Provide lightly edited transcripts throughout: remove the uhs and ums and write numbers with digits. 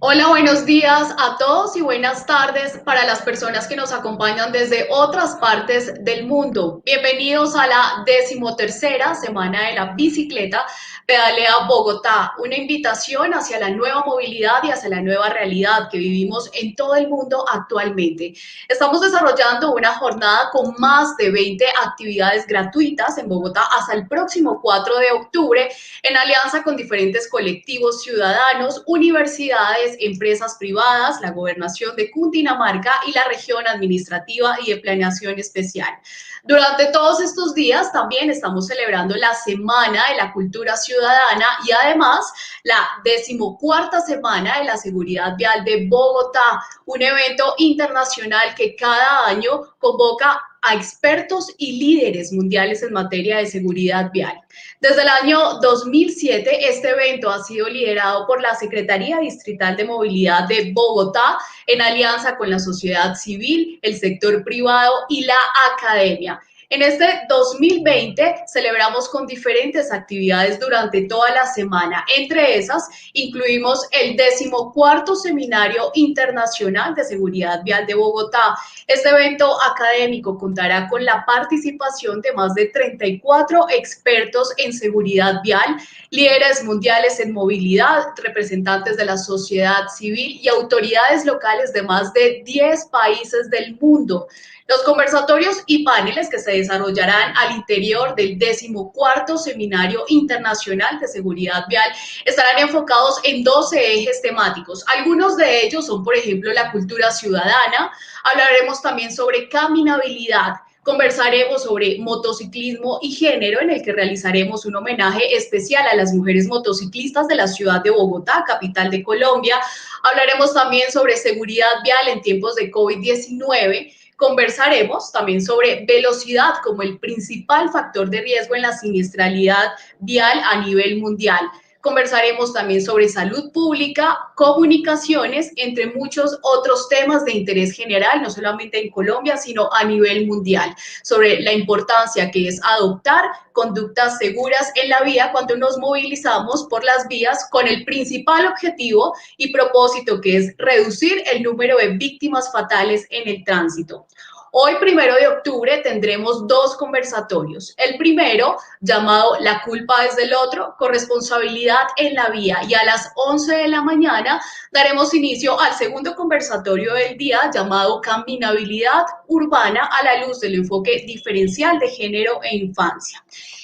Hola, buenos días a todos y buenas tardes para las personas que nos acompañan desde otras partes del mundo. Bienvenidos a la 13ª semana de la bicicleta Pedalea Bogotá, una invitación hacia la nueva movilidad y hacia la nueva realidad que vivimos en todo el mundo actualmente. Estamos desarrollando una jornada con más de 20 actividades gratuitas en Bogotá hasta el próximo 4 de octubre en alianza con diferentes colectivos ciudadanos, universidades, empresas privadas, la gobernación de Cundinamarca y la región administrativa y de planeación especial. Durante todos estos días también estamos celebrando la Semana de la Cultura Ciudadana y además la 14ª Semana de la Seguridad Vial de Bogotá, un evento internacional que cada año convoca a expertos y líderes mundiales en materia de seguridad vial. Desde el año 2007, este evento ha sido liderado por la Secretaría Distrital de Movilidad de Bogotá en alianza con la sociedad civil, el sector privado y la academia. En este 2020 celebramos con diferentes actividades durante toda la semana. Entre esas incluimos el 14º Seminario Internacional de Seguridad Vial de Bogotá. Este evento académico contará con la participación de más de 34 expertos en seguridad vial, líderes mundiales en movilidad, representantes de la sociedad civil y autoridades locales de más de 10 países del mundo. Los conversatorios y paneles que se desarrollarán al interior del 14º Seminario Internacional de Seguridad Vial estarán enfocados en 12 ejes temáticos. Algunos de ellos son, por ejemplo, la cultura ciudadana. Hablaremos también sobre caminabilidad. Conversaremos sobre motociclismo y género, en el que realizaremos un homenaje especial a las mujeres motociclistas de la ciudad de Bogotá, capital de Colombia. Hablaremos también sobre seguridad vial en tiempos de COVID-19. Conversaremos también sobre velocidad como el principal factor de riesgo en la siniestralidad vial a nivel mundial. Conversaremos también sobre salud pública, comunicaciones, entre muchos otros temas de interés general, no solamente en Colombia, sino a nivel mundial, sobre la importancia que es adoptar conductas seguras en la vía cuando nos movilizamos por las vías con el principal objetivo y propósito, que es reducir el número de víctimas fatales en el tránsito. Hoy, 1 de octubre, tendremos dos conversatorios. El primero, llamado La culpa es del otro, corresponsabilidad en la vía. Y a las 11 de la mañana daremos inicio al segundo conversatorio del día, llamado Caminabilidad urbana a la luz del enfoque diferencial de género e infancia.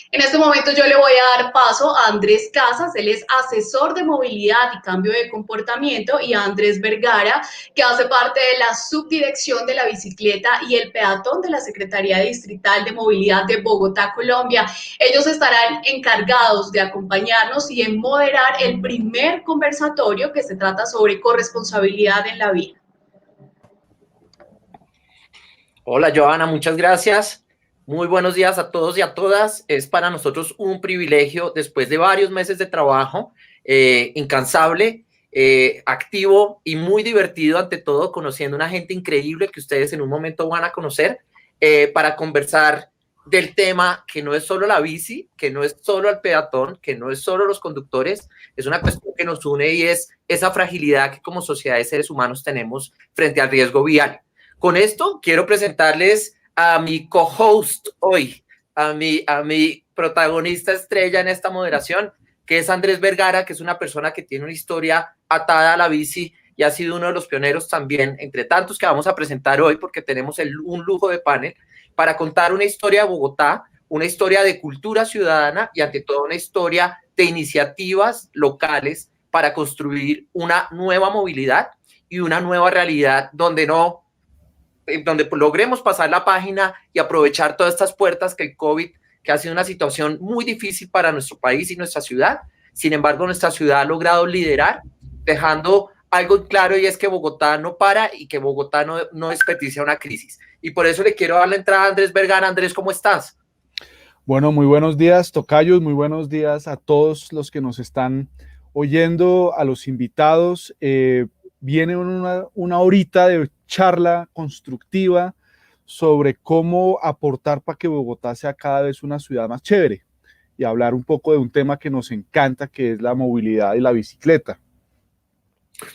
En este momento yo le voy a dar paso a Andrés Casas, él es asesor de movilidad y cambio de comportamiento, y a Andrés Vergara, que hace parte de la subdirección de la bicicleta y el peatón de la Secretaría Distrital de Movilidad de Bogotá, Colombia. Ellos estarán encargados de acompañarnos y en moderar el primer conversatorio, que se trata sobre corresponsabilidad en la vía. Hola, Joana, muchas gracias. Muy buenos días a todos y a todas. Es para nosotros un privilegio, después de varios meses de trabajo incansable, activo y muy divertido, ante todo, conociendo una gente increíble que ustedes en un momento van a conocer, para conversar del tema que no es solo la bici, que no es solo el peatón, que no es solo los conductores, es una cuestión que nos une, y es esa fragilidad que como sociedad de seres humanos tenemos frente al riesgo vial. Con esto quiero presentarles a mi co-host hoy, a mi protagonista estrella en esta moderación, que es Andrés Vergara, que es una persona que tiene una historia atada a la bici y ha sido uno de los pioneros también, entre tantos que vamos a presentar hoy, porque tenemos un lujo de panel, para contar una historia de Bogotá, una historia de cultura ciudadana y ante todo una historia de iniciativas locales para construir una nueva movilidad y una nueva realidad donde logremos pasar la página y aprovechar todas estas puertas que el COVID, que ha sido una situación muy difícil para nuestro país y nuestra ciudad. Sin embargo, nuestra ciudad ha logrado liderar, dejando algo claro, y es que Bogotá no para y que Bogotá no desperdicia una crisis. Y por eso le quiero dar la entrada a Andrés Vergara. Andrés, ¿cómo estás? Bueno, muy buenos días, tocayos, muy buenos días a todos los que nos están oyendo, a los invitados. Viene una horita de charla constructiva sobre cómo aportar para que Bogotá sea cada vez una ciudad más chévere, y hablar un poco de un tema que nos encanta, que es la movilidad y la bicicleta.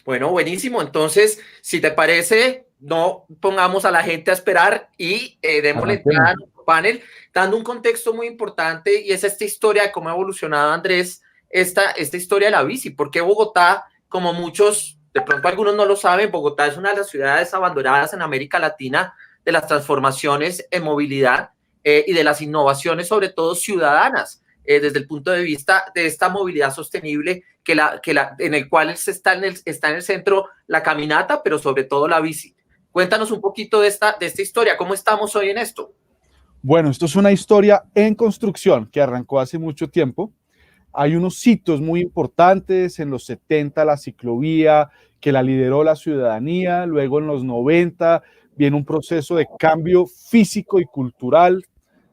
Bueno, buenísimo. Entonces, si te parece, no pongamos a la gente a esperar y démosle entrada a Arranquemos. nuestro panel, dando un contexto muy importante y es esta historia de cómo ha evolucionado, Andrés, esta historia de la bici. Porque Bogotá, como muchos, de pronto algunos no lo saben, Bogotá es una de las ciudades abandonadas en América Latina de las transformaciones en movilidad y de las innovaciones, sobre todo ciudadanas, desde el punto de vista de esta movilidad sostenible en el cual está en el centro la caminata, pero sobre todo la bici. Cuéntanos un poquito de esta historia, ¿cómo estamos hoy en esto? Bueno, esto es una historia en construcción que arrancó hace mucho tiempo. Hay unos hitos muy importantes en los 70, la ciclovía, que la lideró la ciudadanía, luego en los 90 viene un proceso de cambio físico y cultural,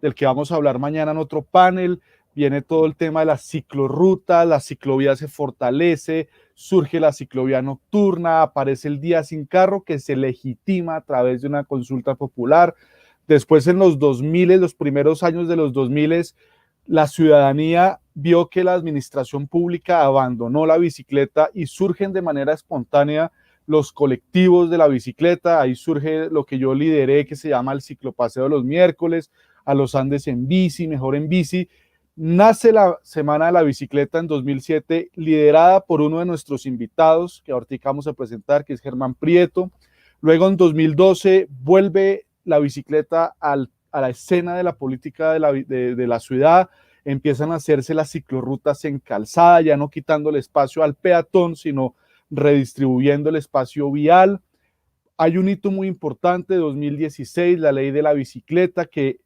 del que vamos a hablar mañana en otro panel, viene todo el tema de las ciclorrutas, la ciclovía se fortalece, surge la ciclovía nocturna, aparece el día sin carro que se legitima a través de una consulta popular. Después en los 2000, los primeros años de los 2000, la ciudadanía vio que la administración pública abandonó la bicicleta y surgen de manera espontánea los colectivos de la bicicleta. Ahí surge lo que yo lideré, que se llama el ciclopaseo de los miércoles, a los Andes en bici, mejor en bici. Nace la Semana de la Bicicleta en 2007, liderada por uno de nuestros invitados, que ahorita vamos a presentar, que es Germán Prieto. Luego en 2012 vuelve la bicicleta a la escena de la política de la ciudad, empiezan a hacerse las ciclorrutas en calzada, ya no quitando el espacio al peatón, sino redistribuyendo el espacio vial. Hay un hito muy importante, 2016, la ley de la bicicleta, que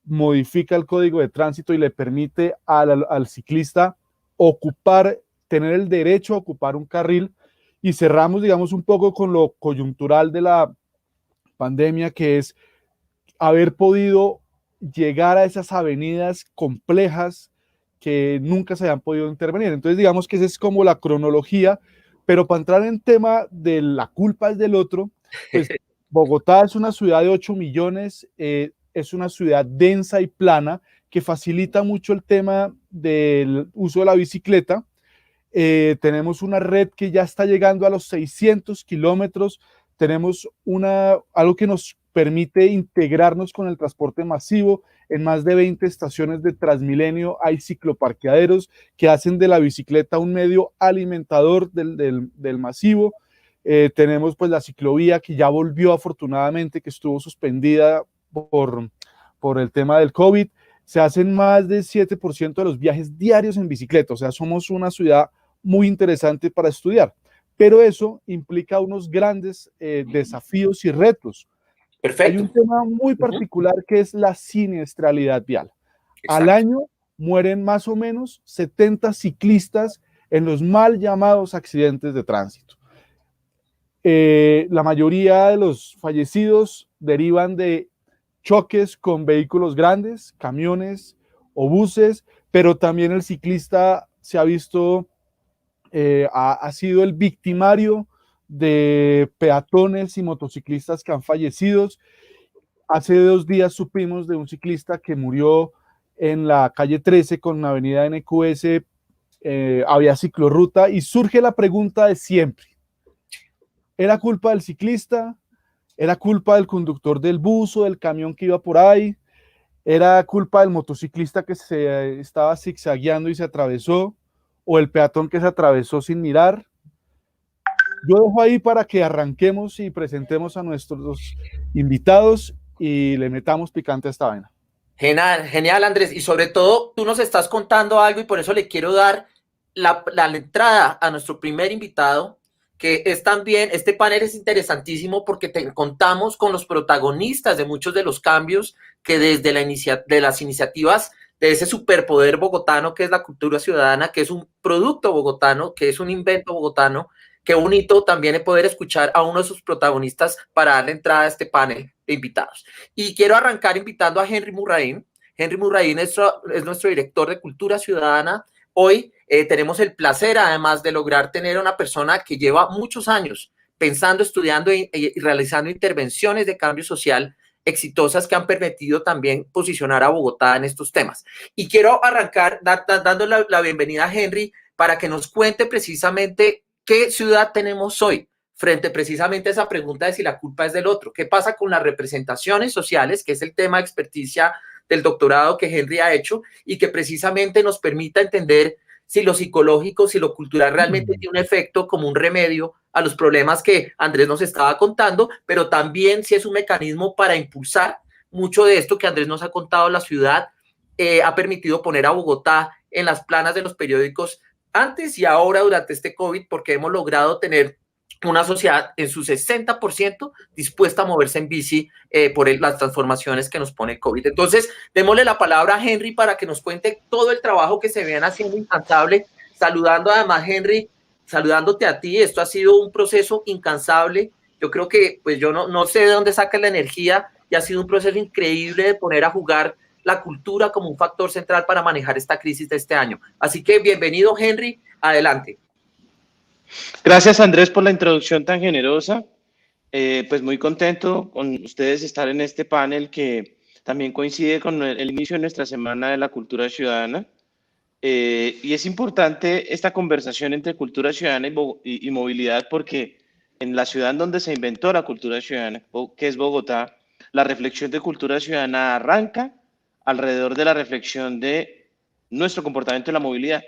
modifica el código de tránsito y le permite al ciclista tener el derecho a ocupar un carril. Y cerramos, digamos, un poco con lo coyuntural de la pandemia, que es haber podido llegar a esas avenidas complejas que nunca se habían podido intervenir. Entonces, digamos que esa es como la cronología, pero para entrar en tema de la culpa es del otro, pues Bogotá es una ciudad de 8 millones, es una ciudad densa y plana que facilita mucho el tema del uso de la bicicleta. Tenemos una red que ya está llegando a los 600 kilómetros, tenemos algo que nos permite integrarnos con el transporte masivo. En más de 20 estaciones de Transmilenio hay cicloparqueaderos que hacen de la bicicleta un medio alimentador del masivo. Tenemos pues la ciclovía que ya volvió afortunadamente, que estuvo suspendida por el tema del COVID. Se hacen más del 7% de los viajes diarios en bicicleta, o sea, somos una ciudad muy interesante para estudiar, pero eso implica unos grandes desafíos y retos. Hay un Perfecto. tema muy particular que es la siniestralidad vial. Al Exacto. año mueren más o menos 70 ciclistas en los mal llamados accidentes de tránsito. La mayoría de los fallecidos derivan de choques con vehículos grandes, camiones o buses, pero también el ciclista se ha visto, ha sido el victimario de peatones y motociclistas que han fallecido. Hace 2 días supimos de un ciclista que murió en la calle 13 con la avenida NQS, había ciclorruta y surge la pregunta de siempre. ¿Era culpa del ciclista? ¿Era culpa del conductor del bus o del camión que iba por ahí? ¿Era culpa del motociclista que se estaba zigzagueando y se atravesó? ¿O el peatón que se atravesó sin mirar? Yo dejo ahí para que arranquemos y presentemos a nuestros invitados y le metamos picante a esta vaina. Genial, genial, Andrés. Y sobre todo, tú nos estás contando algo y por eso le quiero dar la entrada a nuestro primer invitado, que es también, este panel es interesantísimo porque contamos con los protagonistas de muchos de los cambios que desde de las iniciativas de ese superpoder bogotano que es la cultura ciudadana, que es un producto bogotano, que es un invento bogotano, qué bonito también es poder escuchar a uno de sus protagonistas para darle entrada a este panel de invitados. Y quiero arrancar invitando a Henry Murraín. Henry Murraín es nuestro director de Cultura Ciudadana. Hoy tenemos el placer, además, de lograr tener una persona que lleva muchos años pensando, estudiando y realizando intervenciones de cambio social exitosas que han permitido también posicionar a Bogotá en estos temas. Y quiero arrancar dando la bienvenida a Henry para que nos cuente precisamente ¿qué ciudad tenemos hoy? Frente precisamente a esa pregunta de si la culpa es del otro. ¿Qué pasa con las representaciones sociales, que es el tema de experticia del doctorado que Henry ha hecho y que precisamente nos permita entender si lo psicológico, si lo cultural realmente tiene un efecto como un remedio a los problemas que Andrés nos estaba contando, pero también si es un mecanismo para impulsar mucho de esto que Andrés nos ha contado. La ciudad ha permitido poner a Bogotá en las planas de los periódicos antes y ahora durante este COVID, porque hemos logrado tener una sociedad en su 60% dispuesta a moverse en bici por las transformaciones que nos pone el COVID. Entonces, démosle la palabra a Henry para que nos cuente todo el trabajo que se viene haciendo incansable. Saludando además, Henry, saludándote a ti, esto ha sido un proceso incansable. Yo creo que, pues yo no sé de dónde saca la energía y ha sido un proceso increíble de poner a jugar la cultura como un factor central para manejar esta crisis de este año. Así que bienvenido, Henry, adelante. Gracias, Andrés, por la introducción tan generosa. Pues muy contento con ustedes estar en este panel que también coincide con el inicio de nuestra Semana de la Cultura Ciudadana. Y es importante esta conversación entre cultura ciudadana y movilidad porque en la ciudad en donde se inventó la cultura ciudadana, que es Bogotá, la reflexión de cultura ciudadana arranca alrededor de la reflexión de nuestro comportamiento en la movilidad.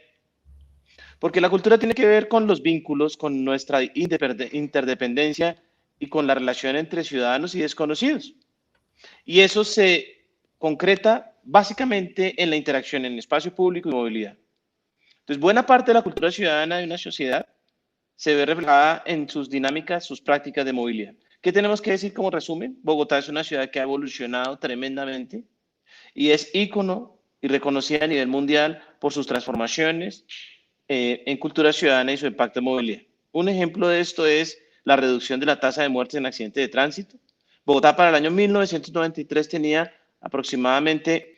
Porque la cultura tiene que ver con los vínculos, con nuestra interdependencia y con la relación entre ciudadanos y desconocidos. Y eso se concreta básicamente en la interacción en espacio público y movilidad. Entonces, buena parte de la cultura ciudadana de una sociedad se ve reflejada en sus dinámicas, sus prácticas de movilidad. ¿Qué tenemos que decir como resumen? Bogotá es una ciudad que ha evolucionado tremendamente y es ícono y reconocida a nivel mundial por sus transformaciones en cultura ciudadana y su impacto en movilidad. Un ejemplo de esto es la reducción de la tasa de muertes en accidentes de tránsito. Bogotá para el año 1993 tenía aproximadamente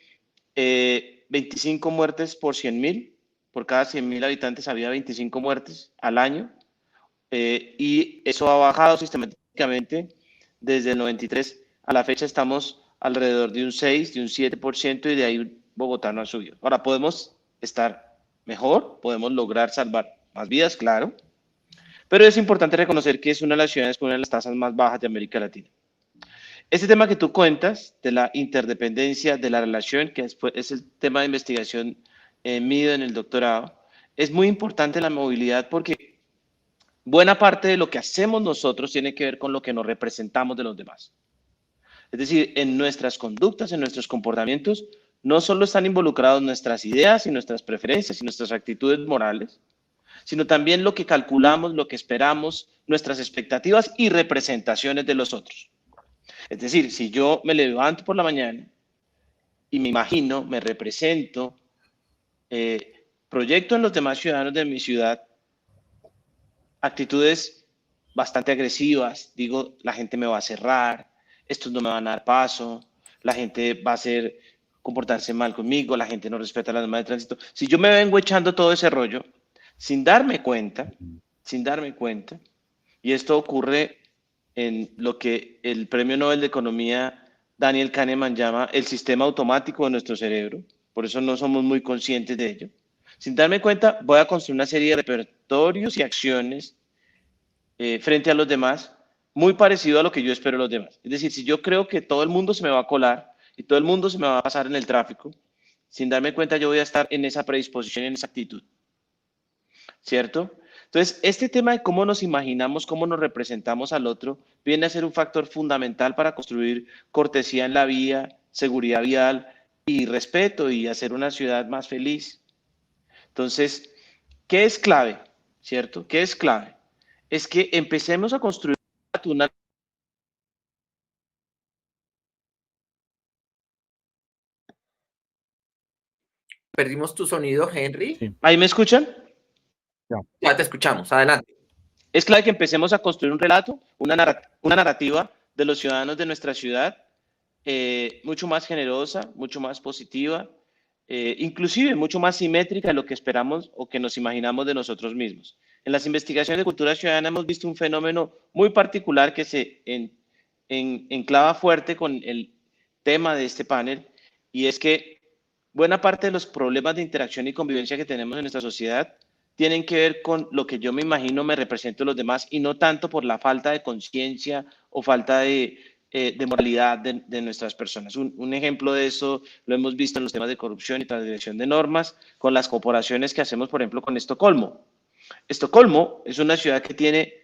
25 muertes por 100.000. Por cada 100.000 habitantes había 25 muertes al año. Y eso ha bajado sistemáticamente desde el 93 a la fecha. Estamos alrededor de un 6, de un 7% y de ahí Bogotá no ha subido. Ahora podemos estar mejor, podemos lograr salvar más vidas, claro, pero es importante reconocer que es una de las ciudades con una de las tasas más bajas de América Latina. Este tema que tú cuentas de la interdependencia, de la relación, que después es el tema de investigación mío en el doctorado, es muy importante en la movilidad porque buena parte de lo que hacemos nosotros tiene que ver con lo que nos representamos de los demás. Es decir, en nuestras conductas, en nuestros comportamientos, no solo están involucrados nuestras ideas y nuestras preferencias y nuestras actitudes morales, sino también lo que calculamos, lo que esperamos, nuestras expectativas y representaciones de los otros. Es decir, si yo me levanto por la mañana y me imagino, me represento, proyecto en los demás ciudadanos de mi ciudad actitudes bastante agresivas, digo, la gente me va a cerrar, estos no me van a dar paso, la gente va a comportarse mal conmigo, la gente no respeta las normas de tránsito. Si yo me vengo echando todo ese rollo, sin darme cuenta, y esto ocurre en lo que el Premio Nobel de Economía Daniel Kahneman llama el sistema automático de nuestro cerebro, por eso no somos muy conscientes de ello. Sin darme cuenta, voy a construir una serie de repertorios y acciones frente a los demás, muy parecido a lo que yo espero de los demás. Es decir, si yo creo que todo el mundo se me va a colar y todo el mundo se me va a pasar en el tráfico, sin darme cuenta yo voy a estar en esa predisposición, en esa actitud. ¿Cierto? Entonces, este tema de cómo nos imaginamos, cómo nos representamos al otro, viene a ser un factor fundamental para construir cortesía en la vía, seguridad vial y respeto y hacer una ciudad más feliz. Entonces, ¿qué es clave? ¿Cierto? ¿Qué es clave? Es que empecemos a construir una... Perdimos tu sonido, Henry. Sí. ¿Ahí me escuchan? Ya te escuchamos, adelante. Es clave que empecemos a construir un relato, una narrativa de los ciudadanos de nuestra ciudad, mucho más generosa, mucho más positiva, inclusive mucho más simétrica de lo que esperamos o que nos imaginamos de nosotros mismos. En las investigaciones de cultura ciudadana hemos visto un fenómeno muy particular que se enclava fuerte con el tema de este panel, y es que buena parte de los problemas de interacción y convivencia que tenemos en nuestra sociedad tienen que ver con lo que yo me imagino me represento a los demás y no tanto por la falta de conciencia o falta de moralidad de nuestras personas. Un ejemplo de eso lo hemos visto en los temas de corrupción y transgresión de normas con las comparaciones que hacemos, por ejemplo, con Estocolmo. Estocolmo es una ciudad que tiene,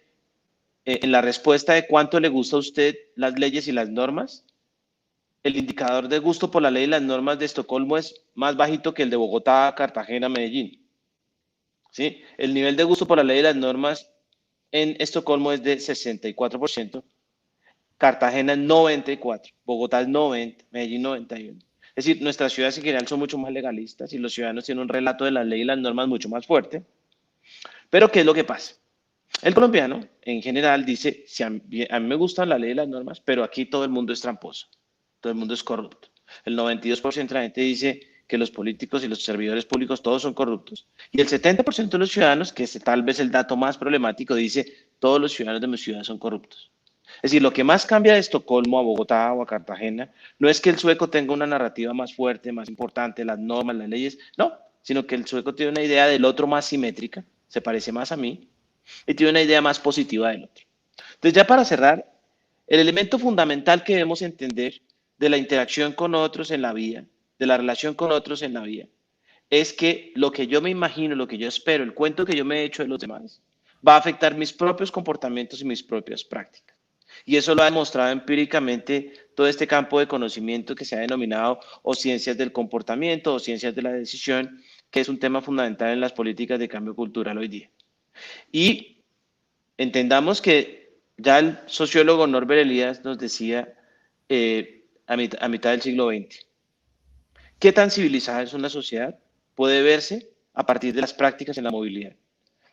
en la respuesta de cuánto le gusta a usted las leyes y las normas, el indicador de gusto por la ley y las normas de Estocolmo es más bajito que el de Bogotá, Cartagena, Medellín. ¿Sí? El nivel de gusto por la ley y las normas en Estocolmo es de 64%, Cartagena es 94%, Bogotá es 90%, Medellín 91%. Es decir, nuestras ciudades en general son mucho más legalistas y los ciudadanos tienen un relato de la ley y las normas mucho más fuerte. Pero ¿qué es lo que pasa? El colombiano en general dice, si a mí me gustan la ley y las normas, pero aquí todo el mundo es tramposo, todo el mundo es corrupto. El 92% de la gente dice que los políticos y los servidores públicos todos son corruptos. Y el 70% de los ciudadanos, que es tal vez el dato más problemático, dice todos los ciudadanos de mi ciudad son corruptos. Es decir, lo que más cambia de Estocolmo a Bogotá o a Cartagena no es que el sueco tenga una narrativa más fuerte, más importante, las normas, las leyes, no, sino que el sueco tiene una idea del otro más simétrica, se parece más a mí, y tiene una idea más positiva del otro. Entonces, ya para cerrar, el elemento fundamental que debemos entender de la interacción con otros en la vida, de la relación con otros en la vida, es que lo que yo me imagino, lo que yo espero, el cuento que yo me he hecho de los demás, va a afectar mis propios comportamientos y mis propias prácticas. Y eso lo ha demostrado empíricamente todo este campo de conocimiento que se ha denominado o ciencias del comportamiento o ciencias de la decisión, que es un tema fundamental en las políticas de cambio cultural hoy día. Y entendamos que ya el sociólogo Norbert Elias nos decía a mitad del siglo XX, ¿qué tan civilizada es una sociedad? Puede verse a partir de las prácticas en la movilidad.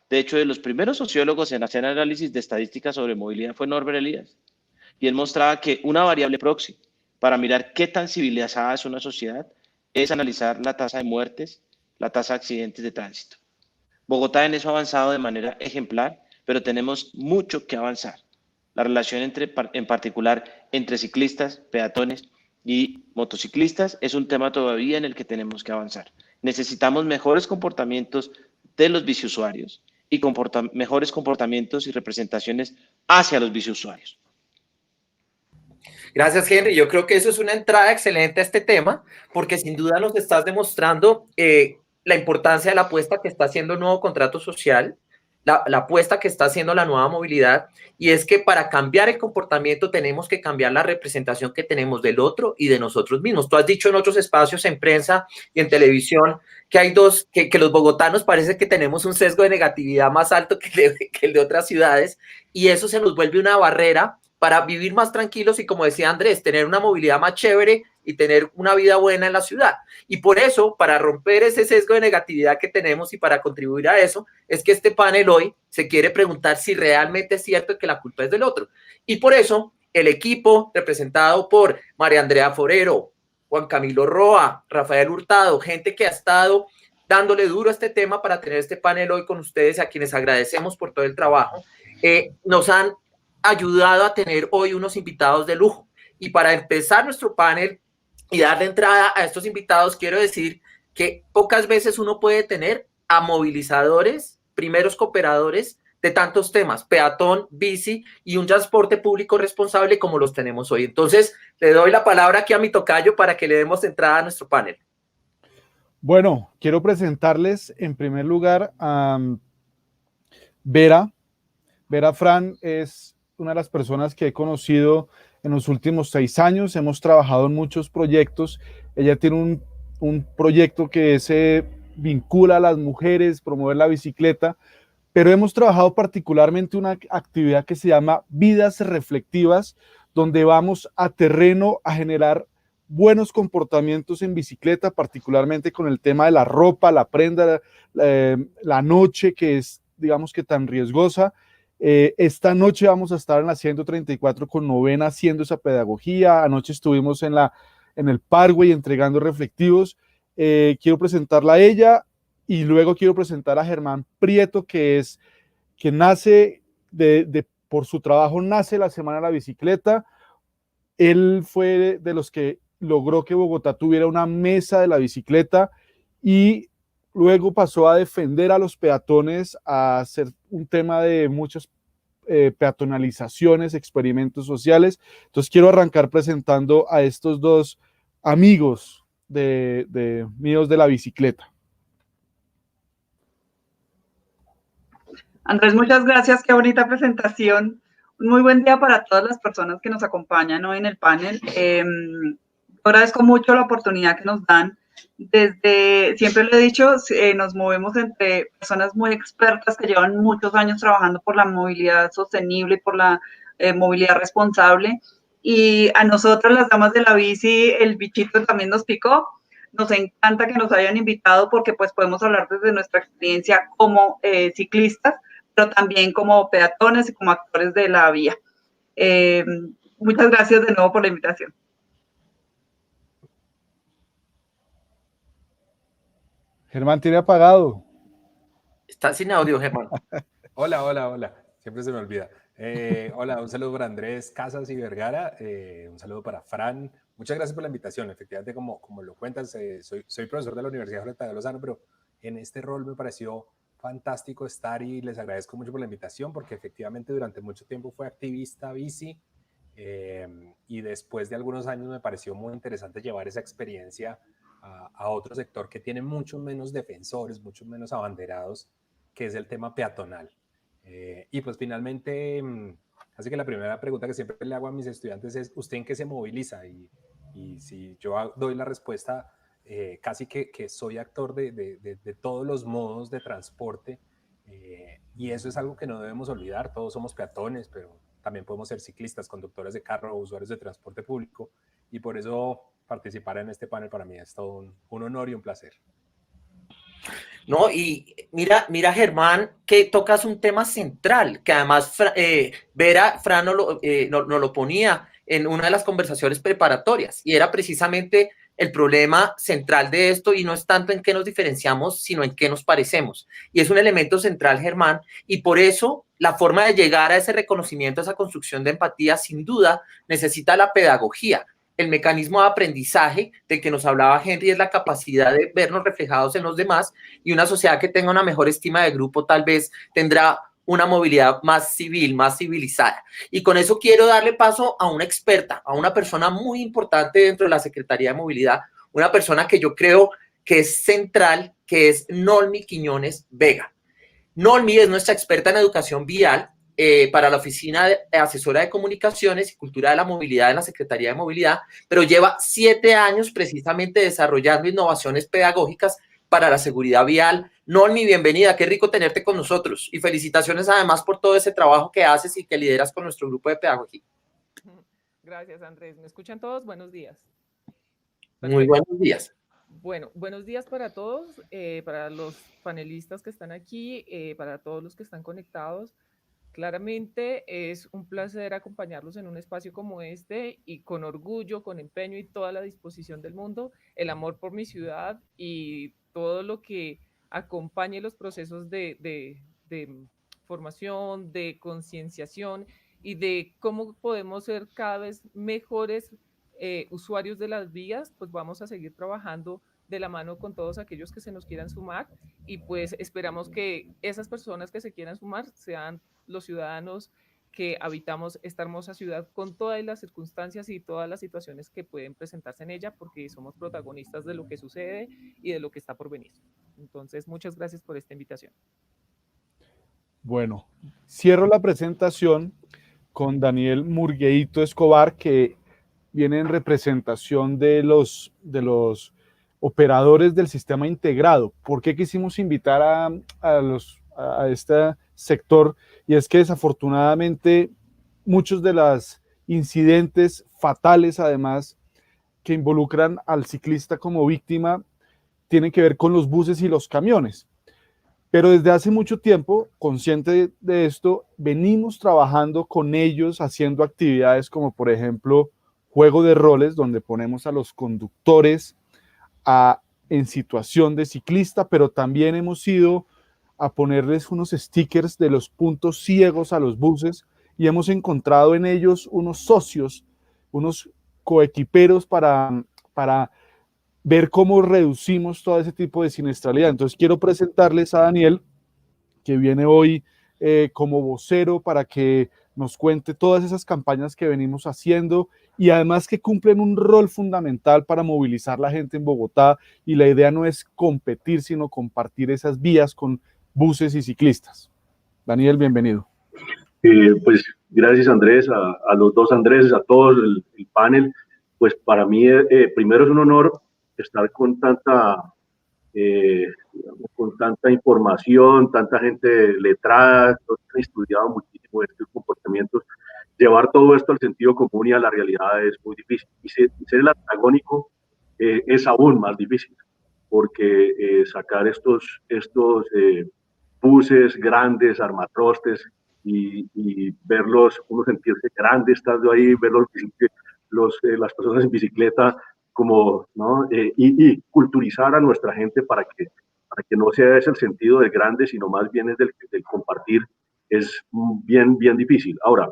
De hecho, de los primeros sociólogos en hacer análisis de estadísticas sobre movilidad fue Norbert Elias. Y él mostraba que una variable proxy para mirar qué tan civilizada es una sociedad es analizar la tasa de muertes, la tasa de accidentes de tránsito. Bogotá en eso ha avanzado de manera ejemplar, pero tenemos mucho que avanzar. La relación en particular entre ciclistas, peatones y motociclistas es un tema todavía en el que tenemos que avanzar. Necesitamos mejores comportamientos de los biciusuarios y mejores comportamientos y representaciones hacia los biciusuarios. Gracias, Henry. Yo creo que eso es una entrada excelente a este tema, porque sin duda nos estás demostrando la importancia de la apuesta que está haciendo el nuevo contrato social, la apuesta que está haciendo la nueva movilidad, y es que para cambiar el comportamiento tenemos que cambiar la representación que tenemos del otro y de nosotros mismos. Tú has dicho en otros espacios, en prensa y en televisión, que hay que los bogotanos parece que tenemos un sesgo de negatividad más alto que el de otras ciudades, y eso se nos vuelve una barrera para vivir más tranquilos y, como decía Andrés, tener una movilidad más chévere y tener una vida buena en la ciudad. Y por eso, para romper ese sesgo de negatividad que tenemos y para contribuir a eso, es que este panel hoy se quiere preguntar si realmente es cierto que la culpa es del otro. Y por eso, el equipo representado por María Andrea Forero, Juan Camilo Roa, Rafael Hurtado, gente que ha estado dándole duro a este tema para tener este panel hoy con ustedes, a quienes agradecemos por todo el trabajo, nos han ayudado a tener hoy unos invitados de lujo. Y para empezar nuestro panel y darle entrada a estos invitados, quiero decir que pocas veces uno puede tener a movilizadores, primeros cooperadores de tantos temas, peatón, bici y un transporte público responsable como los tenemos hoy. Entonces, le doy la palabra aquí a mi tocayo para que le demos entrada a nuestro panel. Bueno, quiero presentarles en primer lugar a Vera. Vera Fran es una de las personas que he conocido en los últimos 6 años. Hemos trabajado en muchos proyectos. Ella tiene un proyecto que se vincula a las mujeres, promover la bicicleta, pero hemos trabajado particularmente una actividad que se llama Vidas Reflectivas, donde vamos a terreno a generar buenos comportamientos en bicicleta, particularmente con el tema de la ropa, la prenda, la noche, que es, digamos que tan riesgosa. Esta noche vamos a estar en la 134 con Novena haciendo esa pedagogía. Anoche estuvimos en el Parkway entregando reflectivos. Quiero presentarla a ella y luego quiero presentar a Germán Prieto, que nace por su trabajo, nace la Semana de la Bicicleta. Él fue de los que logró que Bogotá tuviera una mesa de la bicicleta y luego pasó a defender a los peatones, a ser un tema de muchas peatonalizaciones, experimentos sociales. Entonces quiero arrancar presentando a estos dos amigos míos de la bicicleta. Andrés, muchas gracias, qué bonita presentación. Un muy buen día para todas las personas que nos acompañan hoy en el panel. Agradezco mucho la oportunidad que nos dan. Siempre lo he dicho, nos movemos entre personas muy expertas que llevan muchos años trabajando por la movilidad sostenible y por la movilidad responsable. Y a nosotros, las damas de la bici, el bichito también nos picó. Nos encanta que nos hayan invitado porque pues podemos hablar desde nuestra experiencia como ciclistas, pero también como peatones y como actores de la vía. Muchas gracias de nuevo por la invitación. Germán, tiene apagado. Está sin audio, Germán. Hola. Siempre se me olvida. Hola, un saludo para Andrés Casas y Vergara. Un saludo para Fran. Muchas gracias por la invitación. Efectivamente, como lo cuentas, soy profesor de la Universidad Jorge Tadeo Lozano, pero en este rol me pareció fantástico estar y les agradezco mucho por la invitación porque efectivamente durante mucho tiempo fui activista bici y después de algunos años me pareció muy interesante llevar esa experiencia a otro sector que tiene mucho menos defensores, mucho menos abanderados, que es el tema peatonal. Y pues finalmente, así que la primera pregunta que siempre le hago a mis estudiantes es, ¿usted en qué se moviliza? Y si yo doy la respuesta, casi que soy actor de todos los modos de transporte, y eso es algo que no debemos olvidar. Todos somos peatones, pero también podemos ser ciclistas, conductores de carro, usuarios de transporte público, y por eso participar en este panel para mí es todo un honor y un placer. No, y mira, Germán, que tocas un tema central, que además Fran nos lo ponía en una de las conversaciones preparatorias, y era precisamente el problema central de esto, y no es tanto en qué nos diferenciamos, sino en qué nos parecemos. Y es un elemento central, Germán, y por eso la forma de llegar a ese reconocimiento, a esa construcción de empatía, sin duda, necesita la pedagogía. El mecanismo de aprendizaje del que nos hablaba Henry es la capacidad de vernos reflejados en los demás, y una sociedad que tenga una mejor estima de grupo tal vez tendrá una movilidad más civil, más civilizada. Y con eso quiero darle paso a una experta, a una persona muy importante dentro de la Secretaría de Movilidad, una persona que yo creo que es central, que es Nolmi Quiñones Vega. Nolmi es nuestra experta en educación vial para la Oficina Asesora de Comunicaciones y Cultura de la Movilidad en la Secretaría de Movilidad, pero lleva 7 años precisamente desarrollando innovaciones pedagógicas para la seguridad vial. Nolmi, bienvenida, qué rico tenerte con nosotros, y felicitaciones además por todo ese trabajo que haces y que lideras con nuestro grupo de pedagogía. Gracias, Andrés. ¿Me escuchan todos? Buenos días. Perfecto. Muy buenos días. Bueno, buenos días para todos, para los panelistas que están aquí, para todos los que están conectados. Claramente es un placer acompañarlos en un espacio como este, y con orgullo, con empeño y toda la disposición del mundo, el amor por mi ciudad y todo lo que acompañe los procesos de formación, de concienciación y de cómo podemos ser cada vez mejores usuarios de las vías. Pues vamos a seguir trabajando de la mano con todos aquellos que se nos quieran sumar, y pues esperamos que esas personas que se quieran sumar sean los ciudadanos que habitamos esta hermosa ciudad, con todas las circunstancias y todas las situaciones que pueden presentarse en ella, porque somos protagonistas de lo que sucede y de lo que está por venir. Entonces, muchas gracias por esta invitación. Bueno, cierro la presentación con Daniel Murgueito Escobar, que viene en representación de los operadores del sistema integrado. ¿Por qué quisimos invitar a este sector? Y es que desafortunadamente muchos de los incidentes fatales, además, que involucran al ciclista como víctima, tienen que ver con los buses y los camiones. Pero desde hace mucho tiempo, consciente de esto, venimos trabajando con ellos, haciendo actividades como, por ejemplo, juego de roles, donde ponemos a los conductores en situación de ciclista, pero también hemos ido a ponerles unos stickers de los puntos ciegos a los buses, y hemos encontrado en ellos unos socios, unos coequiperos para ver cómo reducimos todo ese tipo de siniestralidad. Entonces quiero presentarles a Daniel, que viene hoy como vocero para que nos cuente todas esas campañas que venimos haciendo y además que cumplen un rol fundamental para movilizar la gente en Bogotá, y la idea no es competir, sino compartir esas vías con buses y ciclistas. Daniel, bienvenido. Pues gracias Andrés, a los dos Andrés, a todos el panel. Pues para mí primero es un honor estar con tanta información, tanta gente letrada, que han estudiado muchísimo estos comportamientos. Llevar todo esto al sentido común y a la realidad es muy difícil. Y ser el antagónico es aún más difícil, porque sacar estos buses grandes, armatrostes, y verlos, uno sentirse grande estando ahí, ver las personas en bicicleta, como, ¿no? Y culturizar a nuestra gente para que no sea ese el sentido del grande, sino más bien es del compartir, es bien difícil. Ahora,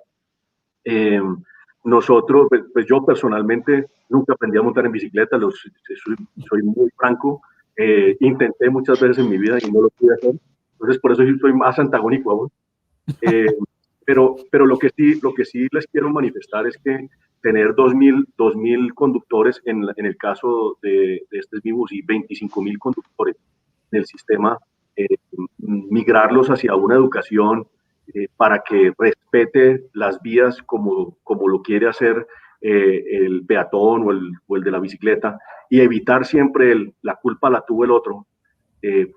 nosotros, pues yo personalmente nunca aprendí a montar en bicicleta, soy muy franco, intenté muchas veces en mi vida y no lo pude hacer, entonces por eso soy más antagónico aún. Pero lo que sí les quiero manifestar es que tener 2.000 conductores en el caso de este Bus y 25.000 conductores del sistema, migrarlos hacia una educación para que respete las vías como lo quiere hacer el peatón o el de la bicicleta, y evitar siempre la culpa la tuvo el otro,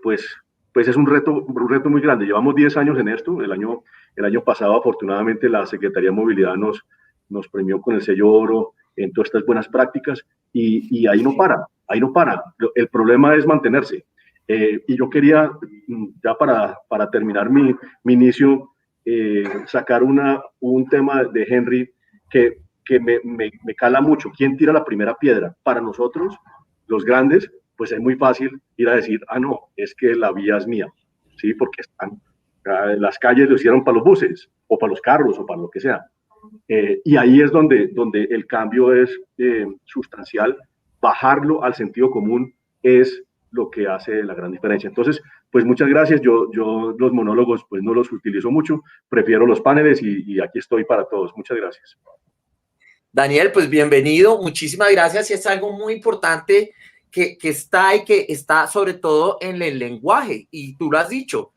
pues es un reto muy grande. Llevamos 10 años en esto. El año pasado, afortunadamente, la Secretaría de Movilidad nos premió con el sello oro en todas estas buenas prácticas, y ahí no para. El problema es mantenerse. Y yo quería, ya para terminar mi inicio, sacar un tema de Henry que me cala mucho. ¿Quién tira la primera piedra? Para nosotros, los grandes, pues es muy fácil ir a decir, no, es que la vía es mía, ¿sí? Porque las calles lo hicieron para los buses, o para los carros, o para lo que sea. Y ahí es donde el cambio es sustancial. Bajarlo al sentido común es lo que hace la gran diferencia. Entonces, pues muchas gracias. Yo los monólogos pues no los utilizo mucho, prefiero los paneles, y aquí estoy para todos. Muchas gracias. Daniel, pues bienvenido, muchísimas gracias, y es algo muy importante que está sobre todo en el lenguaje, y tú lo has dicho.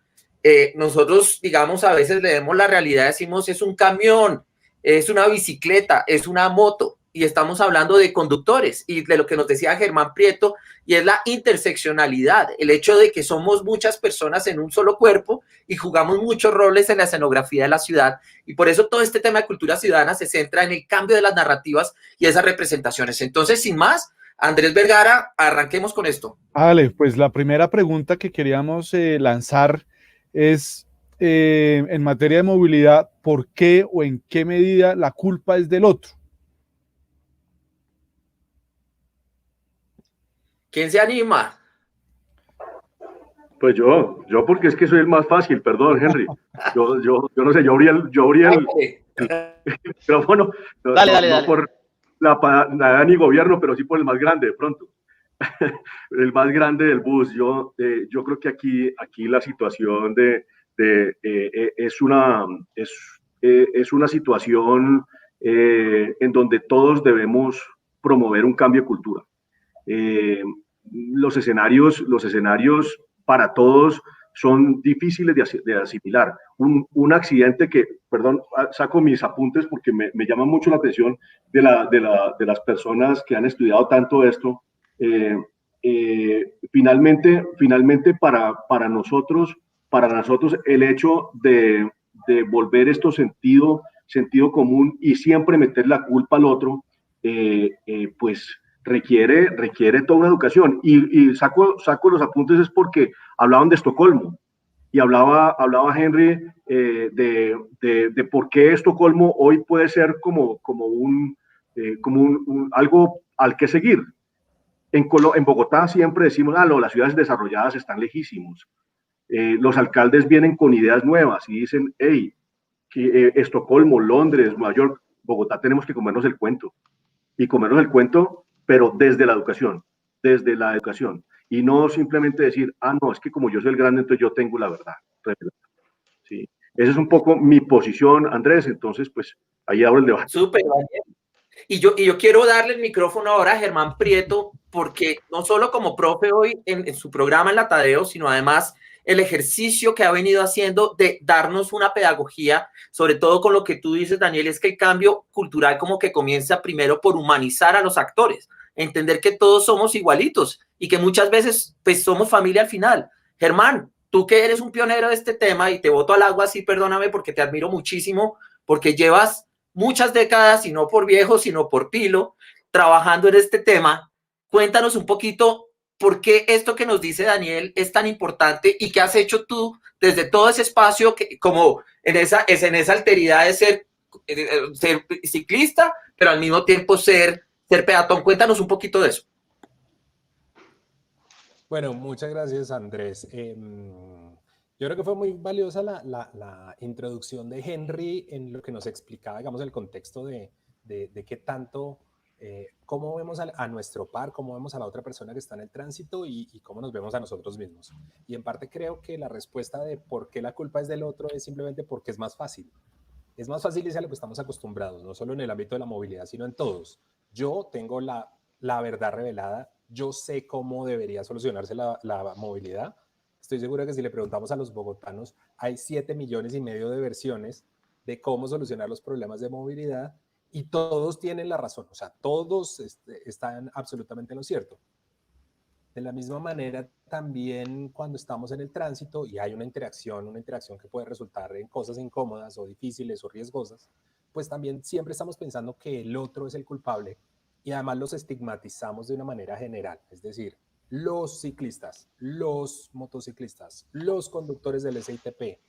Nosotros, digamos, a veces leemos la realidad, decimos es un camión, es una bicicleta, es una moto, y estamos hablando de conductores y de lo que nos decía Germán Prieto, y es la interseccionalidad, el hecho de que somos muchas personas en un solo cuerpo y jugamos muchos roles en la escenografía de la ciudad, y por eso todo este tema de cultura ciudadana se centra en el cambio de las narrativas y esas representaciones. Entonces, sin más, Andrés Vergara, arranquemos con esto. Vale, pues la primera pregunta que queríamos lanzar es, en materia de movilidad, ¿por qué o en qué medida la culpa es del otro? ¿Quién se anima? Pues yo porque es que soy el más fácil, perdón, Henry. Yo no sé, yo abrí el micrófono, no por la edad ni gobierno, pero sí por el más grande de pronto. El más grande del bus. Yo creo que aquí la situación es una situación en donde todos debemos promover un cambio de cultura. Los escenarios para todos son difíciles de asimilar. Un accidente perdón, saco mis apuntes porque me llama mucho la atención de las personas que han estudiado tanto esto. Finalmente para nosotros el hecho de volver esto sentido común y siempre meter la culpa al otro, pues requiere toda una educación. Y saco los apuntes es porque hablaban de Estocolmo, y hablaba Henry de por qué Estocolmo hoy puede ser como algo al que seguir. En Bogotá siempre decimos, no, las ciudades desarrolladas están lejísimos. Los alcaldes vienen con ideas nuevas y dicen, hey, Estocolmo, Londres, Nueva York, Bogotá tenemos que comernos el cuento. Y comernos el cuento, pero desde la educación. desde la educación y no simplemente decir, ah, no, es que como yo soy el grande, entonces yo tengo la verdad. ¿Sí? Esa es un poco mi posición, Andrés, entonces pues ahí abro el debate. Súper, Daniel. Y yo quiero darle el micrófono ahora a Germán Prieto, porque no solo como profe hoy en su programa en la Tadeo, sino además el ejercicio que ha venido haciendo de darnos una pedagogía, sobre todo con lo que tú dices, Daniel, es que el cambio cultural como que comienza primero por humanizar a los actores, entender que todos somos igualitos y que muchas veces pues somos familia al final. Germán, tú que eres un pionero de este tema y te boto al agua así, perdóname porque te admiro muchísimo, porque llevas muchas décadas, y no por viejo, sino por pilo, trabajando en este tema. Cuéntanos un poquito por qué esto que nos dice Daniel es tan importante y qué has hecho tú desde todo ese espacio, que, como en esa alteridad de ser ciclista, pero al mismo tiempo ser peatón. Cuéntanos un poquito de eso. Bueno, muchas gracias, Andrés. Yo creo que fue muy valiosa la introducción de Henry en lo que nos explicaba, digamos, el contexto de qué tanto, cómo vemos a nuestro par, cómo vemos a la otra persona que está en el tránsito y cómo nos vemos a nosotros mismos. Y en parte creo que la respuesta de por qué la culpa es del otro es simplemente porque es más fácil. Es más fácil y es a lo que estamos acostumbrados, no solo en el ámbito de la movilidad, sino en todos. Yo tengo la verdad revelada, yo sé cómo debería solucionarse la movilidad. Estoy seguro que si le preguntamos a los bogotanos, hay 7,5 millones de versiones de cómo solucionar los problemas de movilidad y todos tienen la razón, o sea, todos están absolutamente en lo cierto. De la misma manera, también cuando estamos en el tránsito y hay una interacción que puede resultar en cosas incómodas o difíciles o riesgosas, pues también siempre estamos pensando que el otro es el culpable y además los estigmatizamos de una manera general, es decir, los ciclistas, los motociclistas, los conductores del SITP,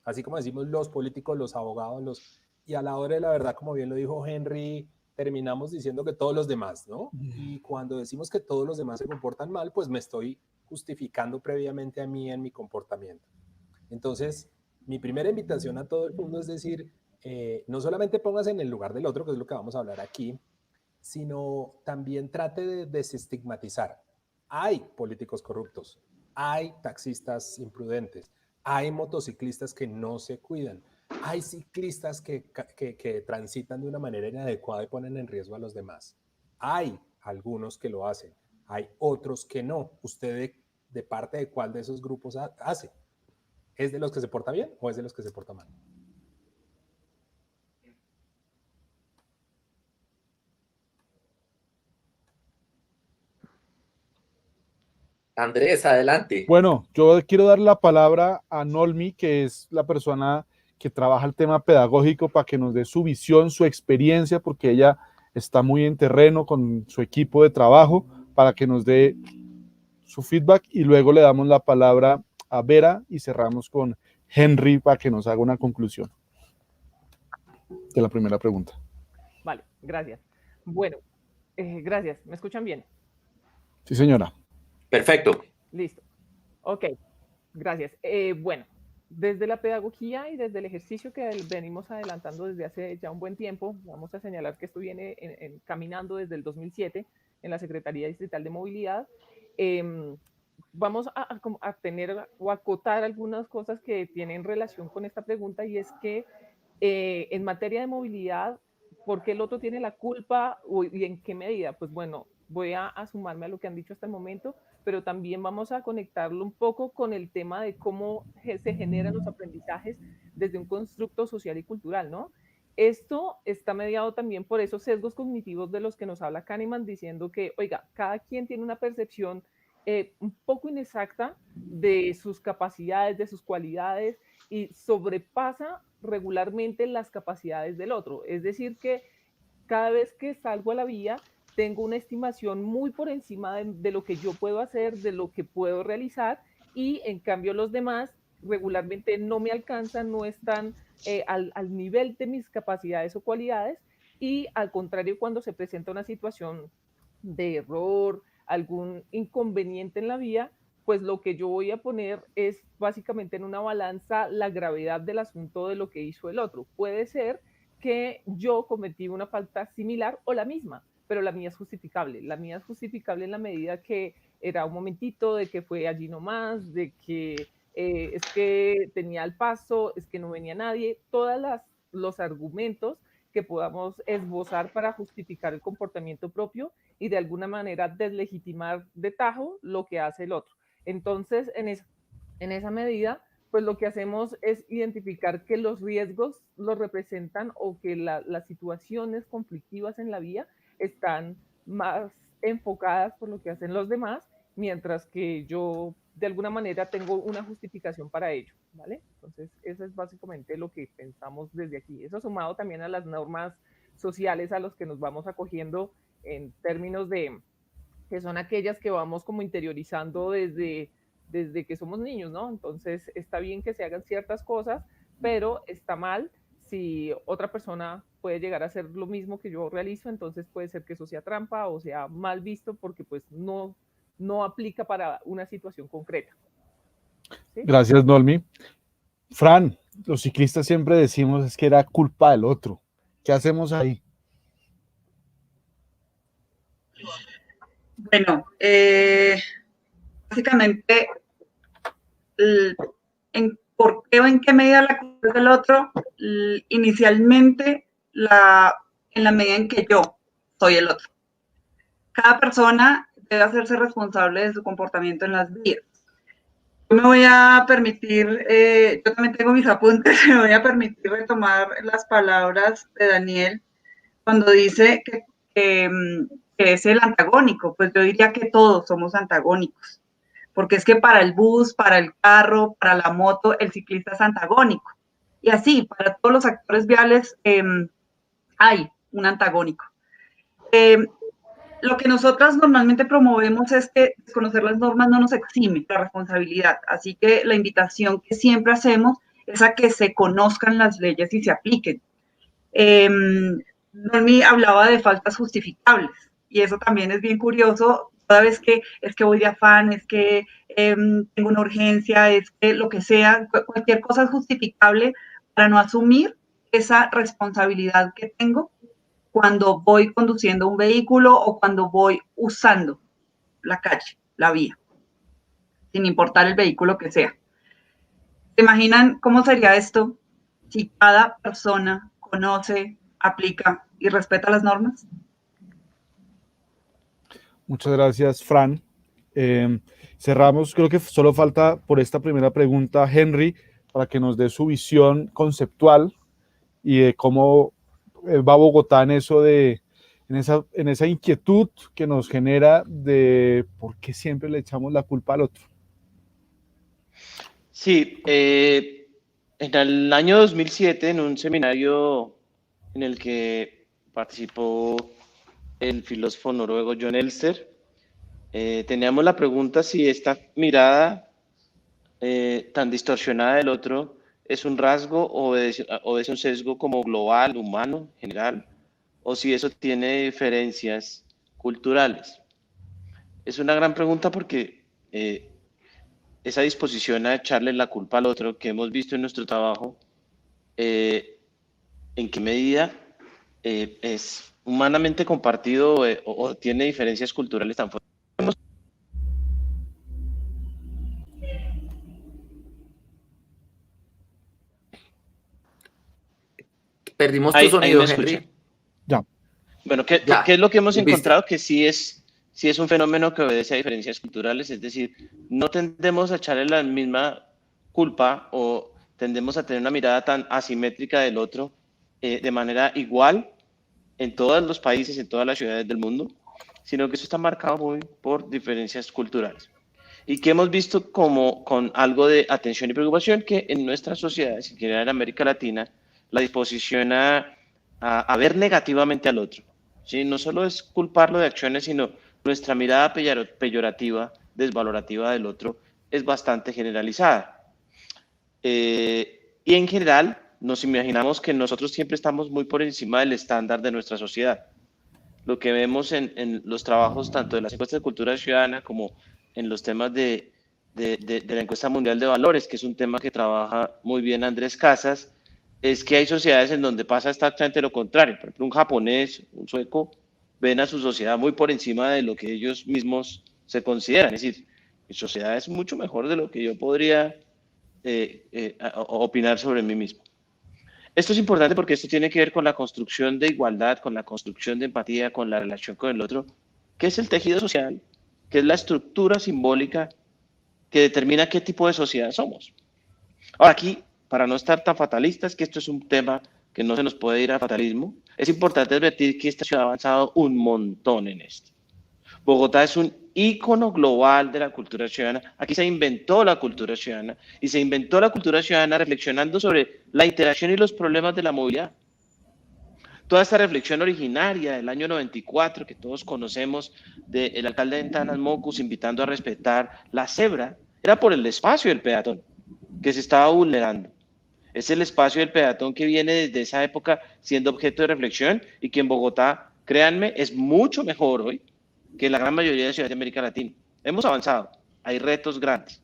así como decimos los políticos, los abogados, y a la hora de la verdad, como bien lo dijo Henry, terminamos diciendo que todos los demás, ¿no? Y cuando decimos que todos los demás se comportan mal, pues me estoy justificando previamente a mí en mi comportamiento. Entonces, mi primera invitación a todo el mundo es decir, no solamente póngase en el lugar del otro, que es lo que vamos a hablar aquí, sino también trate de desestigmatizar. Hay políticos corruptos, hay taxistas imprudentes, hay motociclistas que no se cuidan, hay ciclistas que transitan de una manera inadecuada y ponen en riesgo a los demás. Hay algunos que lo hacen, hay otros que no. ¿Usted de parte de cuál de esos grupos hace? ¿Es de los que se porta bien o es de los que se porta mal? Andrés, adelante. Bueno, yo quiero dar la palabra a Nolmi, que es la persona que trabaja el tema pedagógico, para que nos dé su visión, su experiencia, porque ella está muy en terreno con su equipo de trabajo, para que nos dé su feedback y luego le damos la palabra a Vera y cerramos con Henry para que nos haga una conclusión de la primera pregunta. Vale, gracias. Bueno, gracias. ¿Me escuchan bien? Sí, señora. Perfecto. Listo. Ok, gracias. Bueno, desde la pedagogía y desde el ejercicio que venimos adelantando desde hace ya un buen tiempo, vamos a señalar que esto viene caminando desde el 2007 en la Secretaría Distrital de Movilidad. Vamos a tener o acotar algunas cosas que tienen relación con esta pregunta, y es que en materia de movilidad, ¿por qué el otro tiene la culpa y en qué medida? Pues bueno, voy a sumarme a lo que han dicho hasta el momento, pero también vamos a conectarlo un poco con el tema de cómo se generan los aprendizajes desde un constructo social y cultural, ¿no? Esto está mediado también por esos sesgos cognitivos de los que nos habla Kahneman, diciendo que, oiga, cada quien tiene una percepción un poco inexacta de sus capacidades, de sus cualidades, y sobrepasa regularmente las capacidades del otro. Es decir, que cada vez que salgo a la vía, tengo una estimación muy por encima de lo que yo puedo hacer, de lo que puedo realizar, y en cambio los demás regularmente no me alcanzan, no están al nivel de mis capacidades o cualidades, y al contrario, cuando se presenta una situación de error, algún inconveniente en la vía, pues lo que yo voy a poner es básicamente en una balanza la gravedad del asunto de lo que hizo el otro. Puede ser que yo cometí una falta similar o la misma, pero la mía es justificable. La mía es justificable en la medida que era un momentito, de que fue allí nomás, de que es que tenía el paso, es que no venía nadie, todos los argumentos que podamos esbozar para justificar el comportamiento propio y de alguna manera deslegitimar de tajo lo que hace el otro. Entonces, en esa medida, pues lo que hacemos es identificar que los riesgos los representan o que las situaciones conflictivas en la vía están más enfocadas por lo que hacen los demás, mientras que yo de alguna manera tengo una justificación para ello, ¿vale? Entonces, eso es básicamente lo que pensamos desde aquí. Eso sumado también a las normas sociales a los que nos vamos acogiendo en términos de que son aquellas que vamos como interiorizando desde que somos niños, ¿no? Entonces, está bien que se hagan ciertas cosas, pero está mal si otra persona puede llegar a hacer lo mismo que yo realizo, entonces puede ser que eso sea trampa o sea mal visto porque pues no aplica para una situación concreta. ¿Sí? Gracias, Nolmi. Fran, los ciclistas siempre decimos es que era culpa del otro. ¿Qué hacemos ahí? Bueno, básicamente, por qué o en qué medida la culpa es del otro, inicialmente en la medida en que yo soy el otro. Cada persona debe hacerse responsable de su comportamiento en las vías. Yo me voy a permitir, yo también tengo mis apuntes, me voy a permitir retomar las palabras de Daniel cuando dice que es el antagónico. Pues yo diría que todos somos antagónicos, porque es que para el bus, para el carro, para la moto, el ciclista es antagónico. Y así, para todos los actores viales hay un antagónico. Lo que nosotras normalmente promovemos es que desconocer las normas no nos exime la responsabilidad. Así que la invitación que siempre hacemos es a que se conozcan las leyes y se apliquen. Normi hablaba de faltas justificables y eso también es bien curioso. Toda vez que es que voy de afán, es que tengo una urgencia, es que lo que sea, cualquier cosa es justificable para no asumir esa responsabilidad que tengo cuando voy conduciendo un vehículo o cuando voy usando la calle, la vía, sin importar el vehículo que sea. ¿Se imaginan cómo sería esto si cada persona conoce, aplica y respeta las normas? Muchas gracias, Fran. Cerramos, creo que solo falta por esta primera pregunta Henry para que nos dé su visión conceptual y de cómo va Bogotá en eso en esa inquietud que nos genera de por qué siempre le echamos la culpa al otro. Sí, en el año 2007, en un seminario en el que participó el filósofo noruego Jon Elster, teníamos la pregunta si esta mirada tan distorsionada del otro es un rasgo o obedece un sesgo como global, humano, general, o si eso tiene diferencias culturales. Es una gran pregunta porque esa disposición a echarle la culpa al otro que hemos visto en nuestro trabajo, ¿en qué medida es humanamente compartido o tiene diferencias culturales tan fuertes? Perdimos tu sonido, Henry. Ya. Bueno, ¿qué es lo que hemos encontrado? Que sí es un fenómeno que obedece a diferencias culturales, es decir, no tendemos a echarle la misma culpa o tendemos a tener una mirada tan asimétrica del otro de manera igual en todos los países, en todas las ciudades del mundo, sino que eso está marcado muy por diferencias culturales. Y que hemos visto como con algo de atención y preocupación que en nuestras sociedades, en general en América Latina, la disposición a ver negativamente al otro, ¿sí? No solo es culparlo de acciones, sino nuestra mirada peyorativa, desvalorativa del otro es bastante generalizada. Y en general nos imaginamos que nosotros siempre estamos muy por encima del estándar de nuestra sociedad. Lo que vemos en los trabajos tanto de las encuestas de cultura ciudadana como en los temas de la encuesta mundial de valores, que es un tema que trabaja muy bien Andrés Casas, es que hay sociedades en donde pasa exactamente lo contrario. Por ejemplo, un japonés, un sueco, ven a su sociedad muy por encima de lo que ellos mismos se consideran. Es decir, mi sociedad es mucho mejor de lo que yo podría opinar sobre mí mismo. Esto es importante porque esto tiene que ver con la construcción de igualdad, con la construcción de empatía, con la relación con el otro, que es el tejido social, que es la estructura simbólica que determina qué tipo de sociedad somos. Ahora aquí, para no estar tan fatalistas, que esto es un tema que no se nos puede ir a fatalismo, es importante advertir que esta ciudad ha avanzado un montón en esto. Bogotá es un ícono global de la cultura ciudadana. Aquí se inventó la cultura ciudadana y se inventó la cultura ciudadana reflexionando sobre la interacción y los problemas de la movilidad. Toda esta reflexión originaria del año 94 que todos conocemos del alcalde de Ventanas Mocus invitando a respetar la cebra era por el espacio del peatón que se estaba vulnerando. Es el espacio del peatón que viene desde esa época siendo objeto de reflexión y que en Bogotá, créanme, es mucho mejor hoy que en la gran mayoría de ciudades de América Latina. Hemos avanzado, hay retos grandes,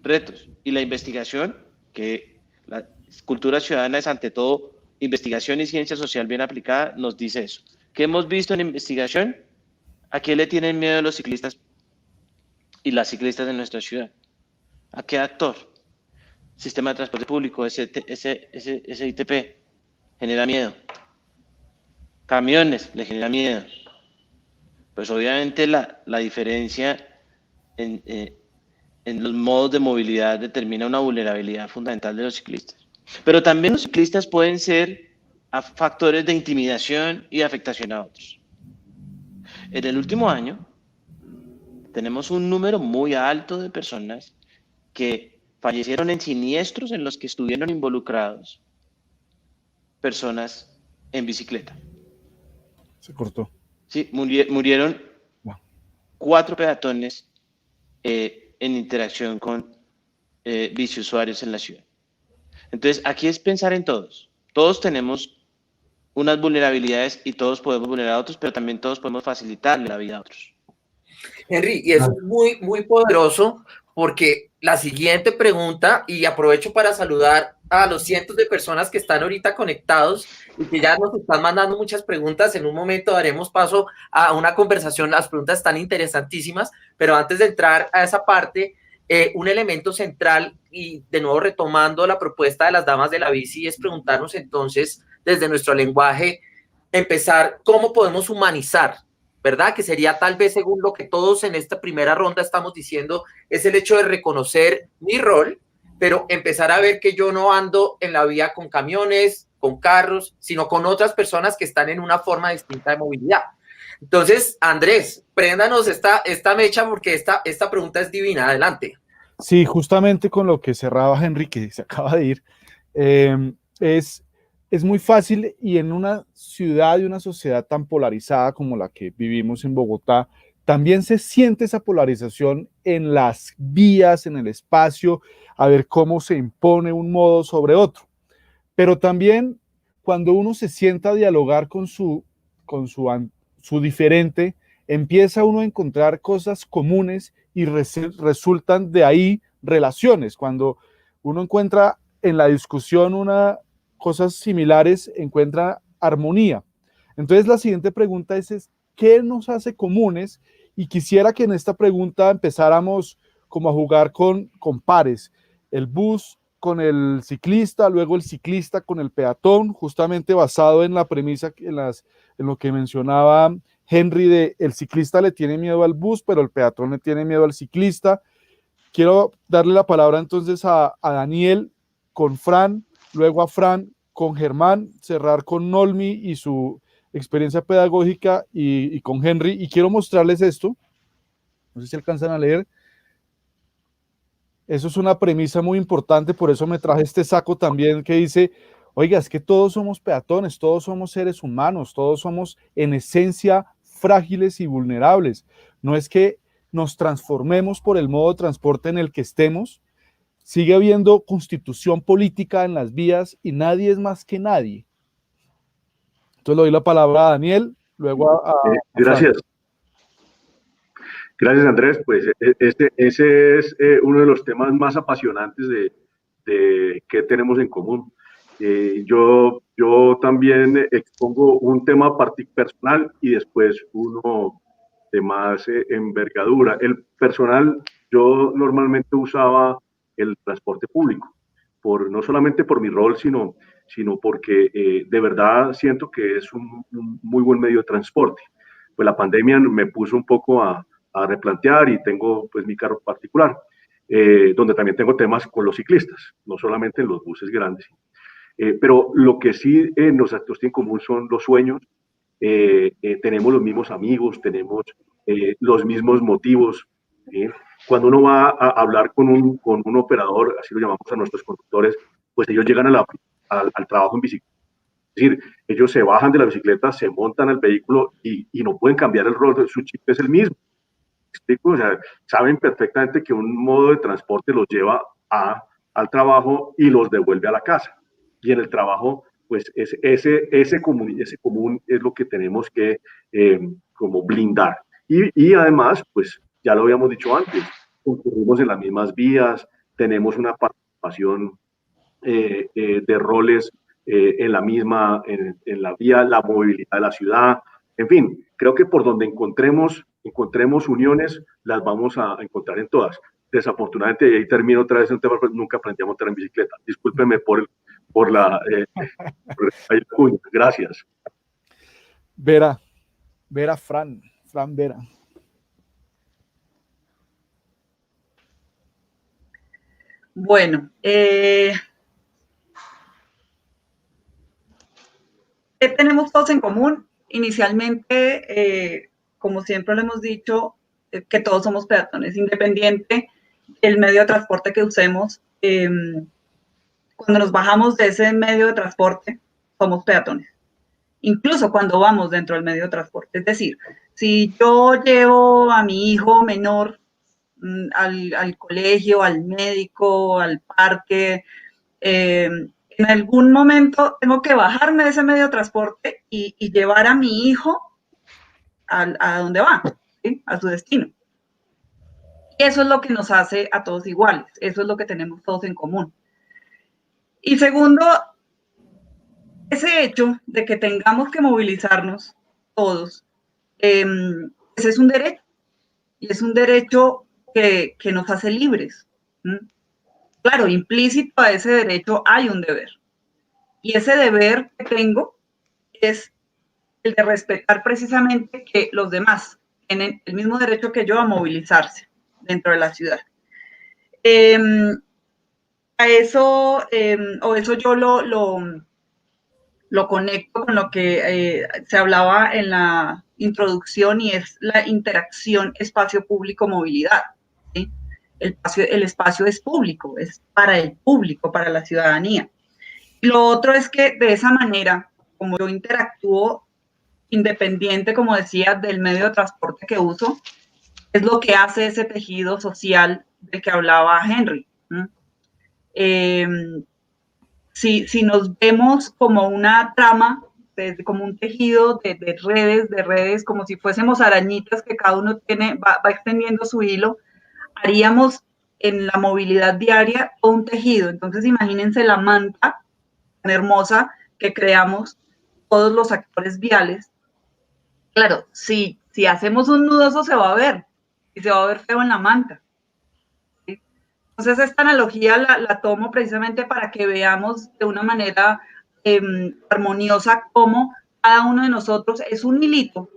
retos, y la investigación, que la cultura ciudadana es ante todo investigación y ciencia social bien aplicada, nos dice eso. ¿Qué hemos visto en investigación? ¿A qué le tienen miedo los ciclistas y las ciclistas de nuestra ciudad? ¿A qué actor? Sistema de transporte público, ese ITP, genera miedo. Camiones, le genera miedo. Pues obviamente la diferencia en los modos de movilidad determina una vulnerabilidad fundamental de los ciclistas. Pero también los ciclistas pueden ser factores de intimidación y afectación a otros. En el último año tenemos un número muy alto de personas que fallecieron en siniestros en los que estuvieron involucrados personas en bicicleta. Se cortó. Sí, murieron 4 peatones en interacción con biciusuarios en la ciudad. Entonces, aquí es pensar en todos. Todos tenemos unas vulnerabilidades y todos podemos vulnerar a otros, pero también todos podemos facilitarle la vida a otros. Henry, y eso es muy, muy poderoso porque la siguiente pregunta, y aprovecho para saludar a los cientos de personas que están ahorita conectados y que ya nos están mandando muchas preguntas. En un momento daremos paso a una conversación, las preguntas están interesantísimas, pero antes de entrar a esa parte, un elemento central, y de nuevo retomando la propuesta de las damas de la bici, es preguntarnos entonces, desde nuestro lenguaje, empezar cómo podemos humanizar, ¿verdad? Que sería tal vez, según lo que todos en esta primera ronda estamos diciendo, es el hecho de reconocer mi rol, pero empezar a ver que yo no ando en la vía con camiones, con carros, sino con otras personas que están en una forma distinta de movilidad. Entonces, Andrés, préndanos esta mecha porque esta pregunta es divina. Adelante. Sí, justamente con lo que cerraba Henry, que se acaba de ir, es muy fácil, y en una ciudad y una sociedad tan polarizada como la que vivimos en Bogotá, también se siente esa polarización en las vías, en el espacio, a ver cómo se impone un modo sobre otro. Pero también cuando uno se sienta a dialogar con su diferente, empieza uno a encontrar cosas comunes y resultan de ahí relaciones. Cuando uno encuentra en la discusión cosas similares, encuentra armonía. Entonces la siguiente pregunta es ¿qué nos hace comunes? Y quisiera que en esta pregunta empezáramos como a jugar con pares. El bus con el ciclista, luego el ciclista con el peatón, justamente basado en la premisa, en lo que mencionaba Henry, de el ciclista le tiene miedo al bus, pero el peatón le tiene miedo al ciclista. Quiero darle la palabra entonces a Daniel con Fran, luego a Fran con Germán, cerrar con Nolmi y su experiencia pedagógica, y con Henry. Y quiero mostrarles esto, no sé si alcanzan a leer. Eso es una premisa muy importante, por eso me traje este saco también que dice, oiga, es que todos somos peatones, todos somos seres humanos, todos somos en esencia frágiles y vulnerables. No es que nos transformemos por el modo de transporte en el que estemos, sigue habiendo constitución política en las vías y nadie es más que nadie. Entonces le doy la palabra a Daniel, luego a gracias. Gracias, Andrés. Pues ese es uno de los temas más apasionantes de que tenemos en común. Yo también expongo un tema personal y después uno de más envergadura. El personal, yo normalmente usaba el transporte público, no solamente por mi rol, sino porque de verdad siento que es un muy buen medio de transporte. Pues la pandemia me puso un poco a replantear y tengo pues mi carro particular, donde también tengo temas con los ciclistas, no solamente en los buses grandes. Pero lo que sí nos tiene en común son los sueños. Tenemos los mismos amigos, tenemos los mismos motivos. ¿Sí? Cuando uno va a hablar con un operador, así lo llamamos a nuestros conductores, pues ellos llegan al trabajo en bicicleta. Es decir, ellos se bajan de la bicicleta, se montan al vehículo y no pueden cambiar el rol, su chip es el mismo. ¿Explico? O sea, saben perfectamente que un modo de transporte los lleva al trabajo y los devuelve a la casa. Y en el trabajo, pues ese común es lo que tenemos que como blindar. Y además, pues ya lo habíamos dicho antes, concurrimos en las mismas vías, tenemos una participación de roles en en la vía, la movilidad de la ciudad, en fin, creo que por donde encontremos uniones, las vamos a encontrar en todas. Desafortunadamente, y ahí termino otra vez en un tema, pues nunca aprendí a montar en bicicleta. Discúlpeme por la... gracias. Vera, Fran Vera. Bueno, ¿qué tenemos todos en común? Inicialmente, como siempre lo hemos dicho, que todos somos peatones, independiente del medio de transporte que usemos. Cuando nos bajamos de ese medio de transporte, somos peatones. Incluso cuando vamos dentro del medio de transporte. Es decir, si yo llevo a mi hijo menor al colegio, al médico, al parque, en algún momento tengo que bajarme de ese medio de transporte y llevar a mi hijo a donde va, ¿sí? A su destino. Y eso es lo que nos hace a todos iguales, eso es lo que tenemos todos en común. Y segundo, ese hecho de que tengamos que movilizarnos todos, ese es un derecho, y es un derecho que nos hace libres. Claro, implícito a ese derecho hay un deber. Y ese deber que tengo es el de respetar precisamente que los demás tienen el mismo derecho que yo a movilizarse dentro de la ciudad. A eso, o eso yo lo conecto con lo que se hablaba en la introducción y es la interacción espacio público-movilidad. ¿Sí? El espacio es público, es para el público, para la ciudadanía. Y lo otro es que de esa manera, como yo interactúo independiente, como decía, del medio de transporte que uso, es lo que hace ese tejido social del que hablaba Henry. Si nos vemos como una trama, como un tejido de redes, como si fuésemos arañitas que cada uno va extendiendo su hilo, haríamos en la movilidad diaria un tejido. Entonces imagínense la manta tan hermosa que creamos todos los actores viales. Claro, si hacemos un nudo, eso se va a ver, y se va a ver feo en la manta. ¿Sí? Entonces, esta analogía la tomo precisamente para que veamos de una manera armoniosa cómo cada uno de nosotros es un hilito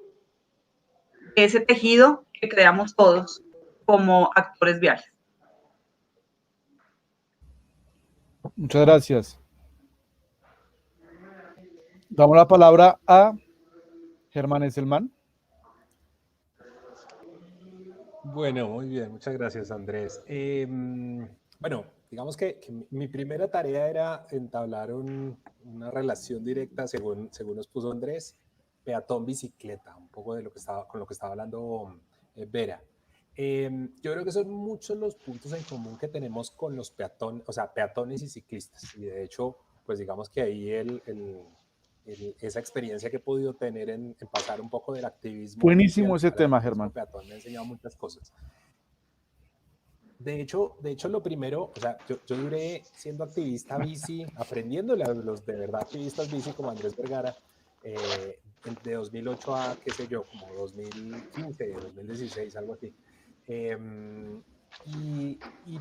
de ese tejido que creamos todos como actores viales. Muchas gracias. Damos la palabra a Germán Esselman. Bueno, muy bien, muchas gracias, Andrés. Bueno, digamos que mi primera tarea era entablar una relación directa, según nos puso Andrés, peatón-bicicleta, un poco de con lo que estaba hablando Vera. Yo creo que son muchos los puntos en común que tenemos con los peatones, o sea, peatones y ciclistas. Y de hecho, pues digamos que ahí esa experiencia que he podido tener en pasar un poco del activismo Buenísimo ese tema, Germán. peatón me ha enseñado muchas cosas. De hecho, lo primero, o sea, yo duré siendo activista bici, aprendiéndole a los de verdad activistas bici como Andrés Vergara, de 2008 a, qué sé yo, como 2015, 2016, algo así. Eh, y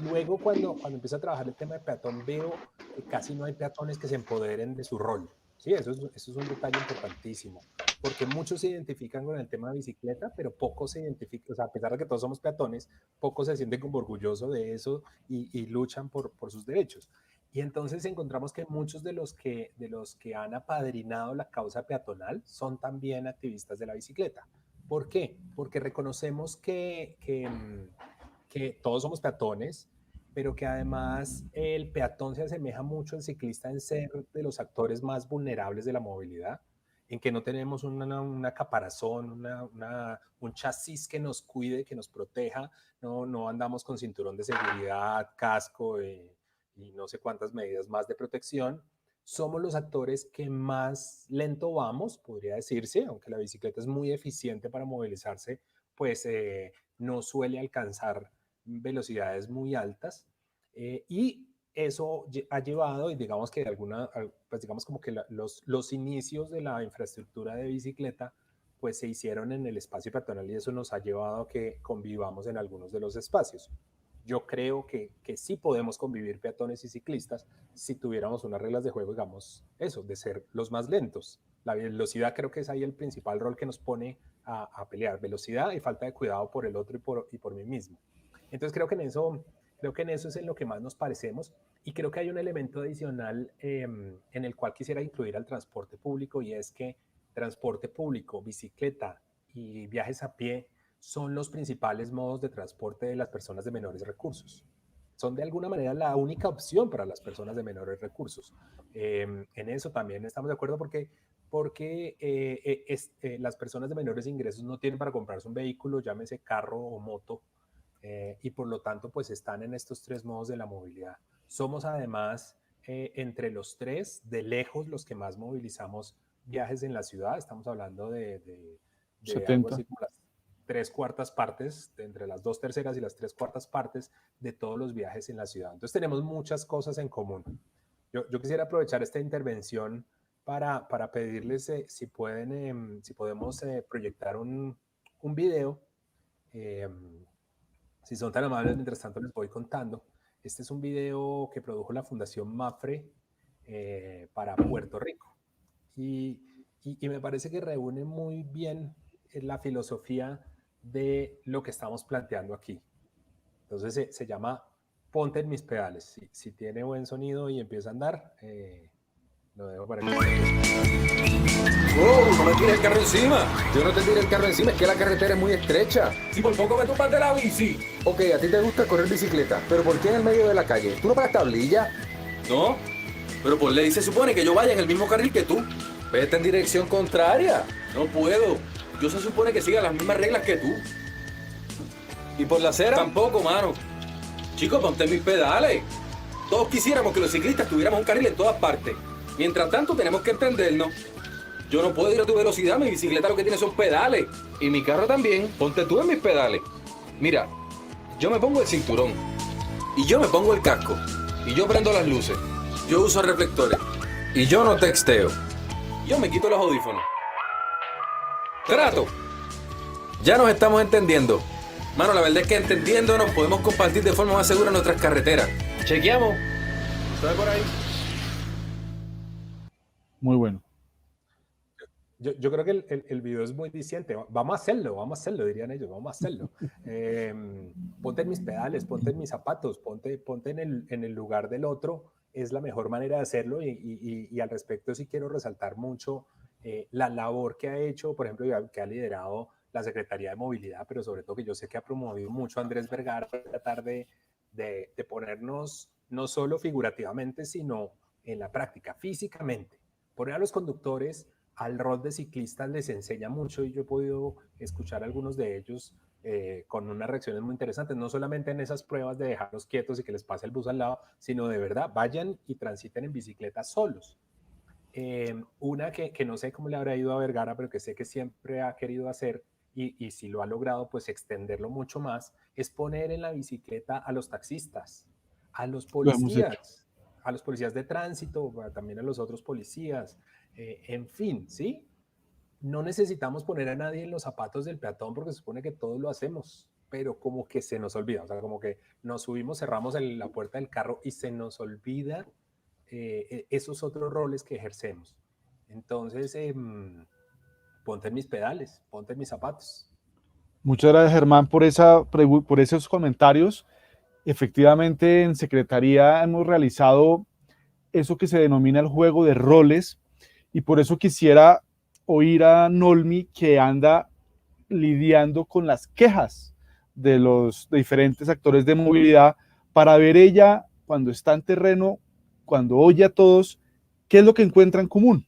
luego cuando empiezo a trabajar el tema de peatón, veo que casi no hay peatones que se empoderen de su rol. Sí, eso es un detalle importantísimo, porque muchos se identifican con el tema de bicicleta, pero pocos se identifican, o sea, a pesar de que todos somos peatones, pocos se sienten como orgullosos de eso y luchan por sus derechos. Y entonces encontramos que muchos de los que han apadrinado la causa peatonal son también activistas de la bicicleta. ¿Por qué? Porque reconocemos que todos somos peatones, pero que además el peatón se asemeja mucho al ciclista en ser de los actores más vulnerables de la movilidad, en que no tenemos una caparazón, un chasis que nos cuide, que nos proteja, no andamos con cinturón de seguridad, casco y no sé cuántas medidas más de protección. Somos los actores que más lento vamos, podría decirse, aunque la bicicleta es muy eficiente para movilizarse, pues no suele alcanzar velocidades muy altas. Y eso ha llevado, y digamos que pues digamos como que los inicios de la infraestructura de bicicleta pues se hicieron en el espacio peatonal y eso nos ha llevado a que convivamos en algunos de los espacios. Yo creo que sí podemos convivir peatones y ciclistas si tuviéramos unas reglas de juego, digamos, eso, de ser los más lentos. La velocidad creo que es ahí el principal rol que nos pone a pelear, velocidad y falta de cuidado por el otro y por mí mismo. Entonces creo que en eso es en lo que más nos parecemos y creo que hay un elemento adicional en el cual quisiera incluir al transporte público y es que transporte público, bicicleta y viajes a pie son los principales modos de transporte de las personas de menores recursos. Son de alguna manera la única opción para las personas de menores recursos. En eso también estamos de acuerdo porque las personas de menores ingresos no tienen para comprarse un vehículo, llámese carro o moto, y por lo tanto pues están en estos tres modos de la movilidad. Somos además entre los tres de lejos los que más movilizamos viajes en la ciudad, estamos hablando de algo 70. así como las 3/4 partes, entre las 2/3 y las 3/4 partes de todos los viajes en la ciudad. Entonces tenemos muchas cosas en común. Yo quisiera aprovechar esta intervención para pedirles si pueden, si podemos proyectar un video. Si son tan amables, mientras tanto les voy contando. Este es un video que produjo la Fundación Mafre para Puerto Rico. Y me parece que reúne muy bien la filosofía de lo que estamos planteando aquí. Entonces se llama Ponte en mis pedales. Si tiene buen sonido y empieza a andar, lo dejo para que ¡Oh! No me tires el carro encima. Yo no te tiré el carro encima, es que la carretera es muy estrecha. Si por poco me tumban de la bici. Ok, a ti te gusta correr bicicleta, pero ¿por qué en el medio de la calle? ¿Tú no pagas tablilla? No, pero por ley se supone que yo vaya en el mismo carril que tú. Vete en dirección contraria. No puedo. Yo se supone que siga las mismas reglas que tú. ¿Y por la acera? Tampoco, mano. Chicos, ponte mis pedales. Todos quisiéramos que los ciclistas tuviéramos un carril en todas partes. Mientras tanto, tenemos que entendernos. Yo no puedo ir a tu velocidad, mi bicicleta lo que tiene son pedales. Y mi carro también. Ponte tú en mis pedales. Mira, yo me pongo el cinturón. Y yo me pongo el casco. Y yo prendo las luces. Yo uso reflectores. Y yo no texteo. Yo me quito los audífonos. ¡Trato! Ya nos estamos entendiendo. Mano, la verdad es que entendiéndonos podemos compartir de forma más segura nuestras carreteras. Chequeamos. ¿Estás por ahí? Muy bueno. Yo creo que el video es muy diciente. Vamos a hacerlo, dirían ellos, vamos a hacerlo. Ponte en mis pedales, ponte en mis zapatos, ponte en el lugar del otro. Es la mejor manera de hacerlo y al respecto sí quiero resaltar mucho la labor que ha hecho, por ejemplo, que ha liderado la Secretaría de Movilidad, pero sobre todo que yo sé que ha promovido mucho Andrés Vergara para tratar de ponernos no solo figurativamente, sino en la práctica, físicamente. Poner a los conductores al rol de ciclistas les enseña mucho y yo he podido escuchar a algunos de ellos con unas reacciones muy interesantes, no solamente en esas pruebas de dejarlos quietos y que les pase el bus al lado, sino de verdad, vayan y transiten en bicicleta solos. Una que no sé cómo le habrá ido a Vergara, pero que sé que siempre ha querido hacer y si lo ha logrado, pues extenderlo mucho más, es poner en la bicicleta a los taxistas, a los Lo hemos hecho. policías de tránsito, también a los otros policías, en fin, ¿sí? No necesitamos poner a nadie en los zapatos del peatón porque se supone que todos lo hacemos, pero como que se nos olvida, o sea, como que nos subimos, cerramos la puerta del carro y se nos olvida esos otros roles que ejercemos. Entonces, ponte en mis pedales, ponte en mis zapatos. Muchas gracias, Germán, por esos comentarios. Efectivamente, en Secretaría hemos realizado eso que se denomina el juego de roles, y por eso quisiera oír a Nolmi, que anda lidiando con las quejas de los diferentes actores de movilidad, para ver ella, cuando está en terreno, cuando oye a todos, qué es lo que encuentra en común.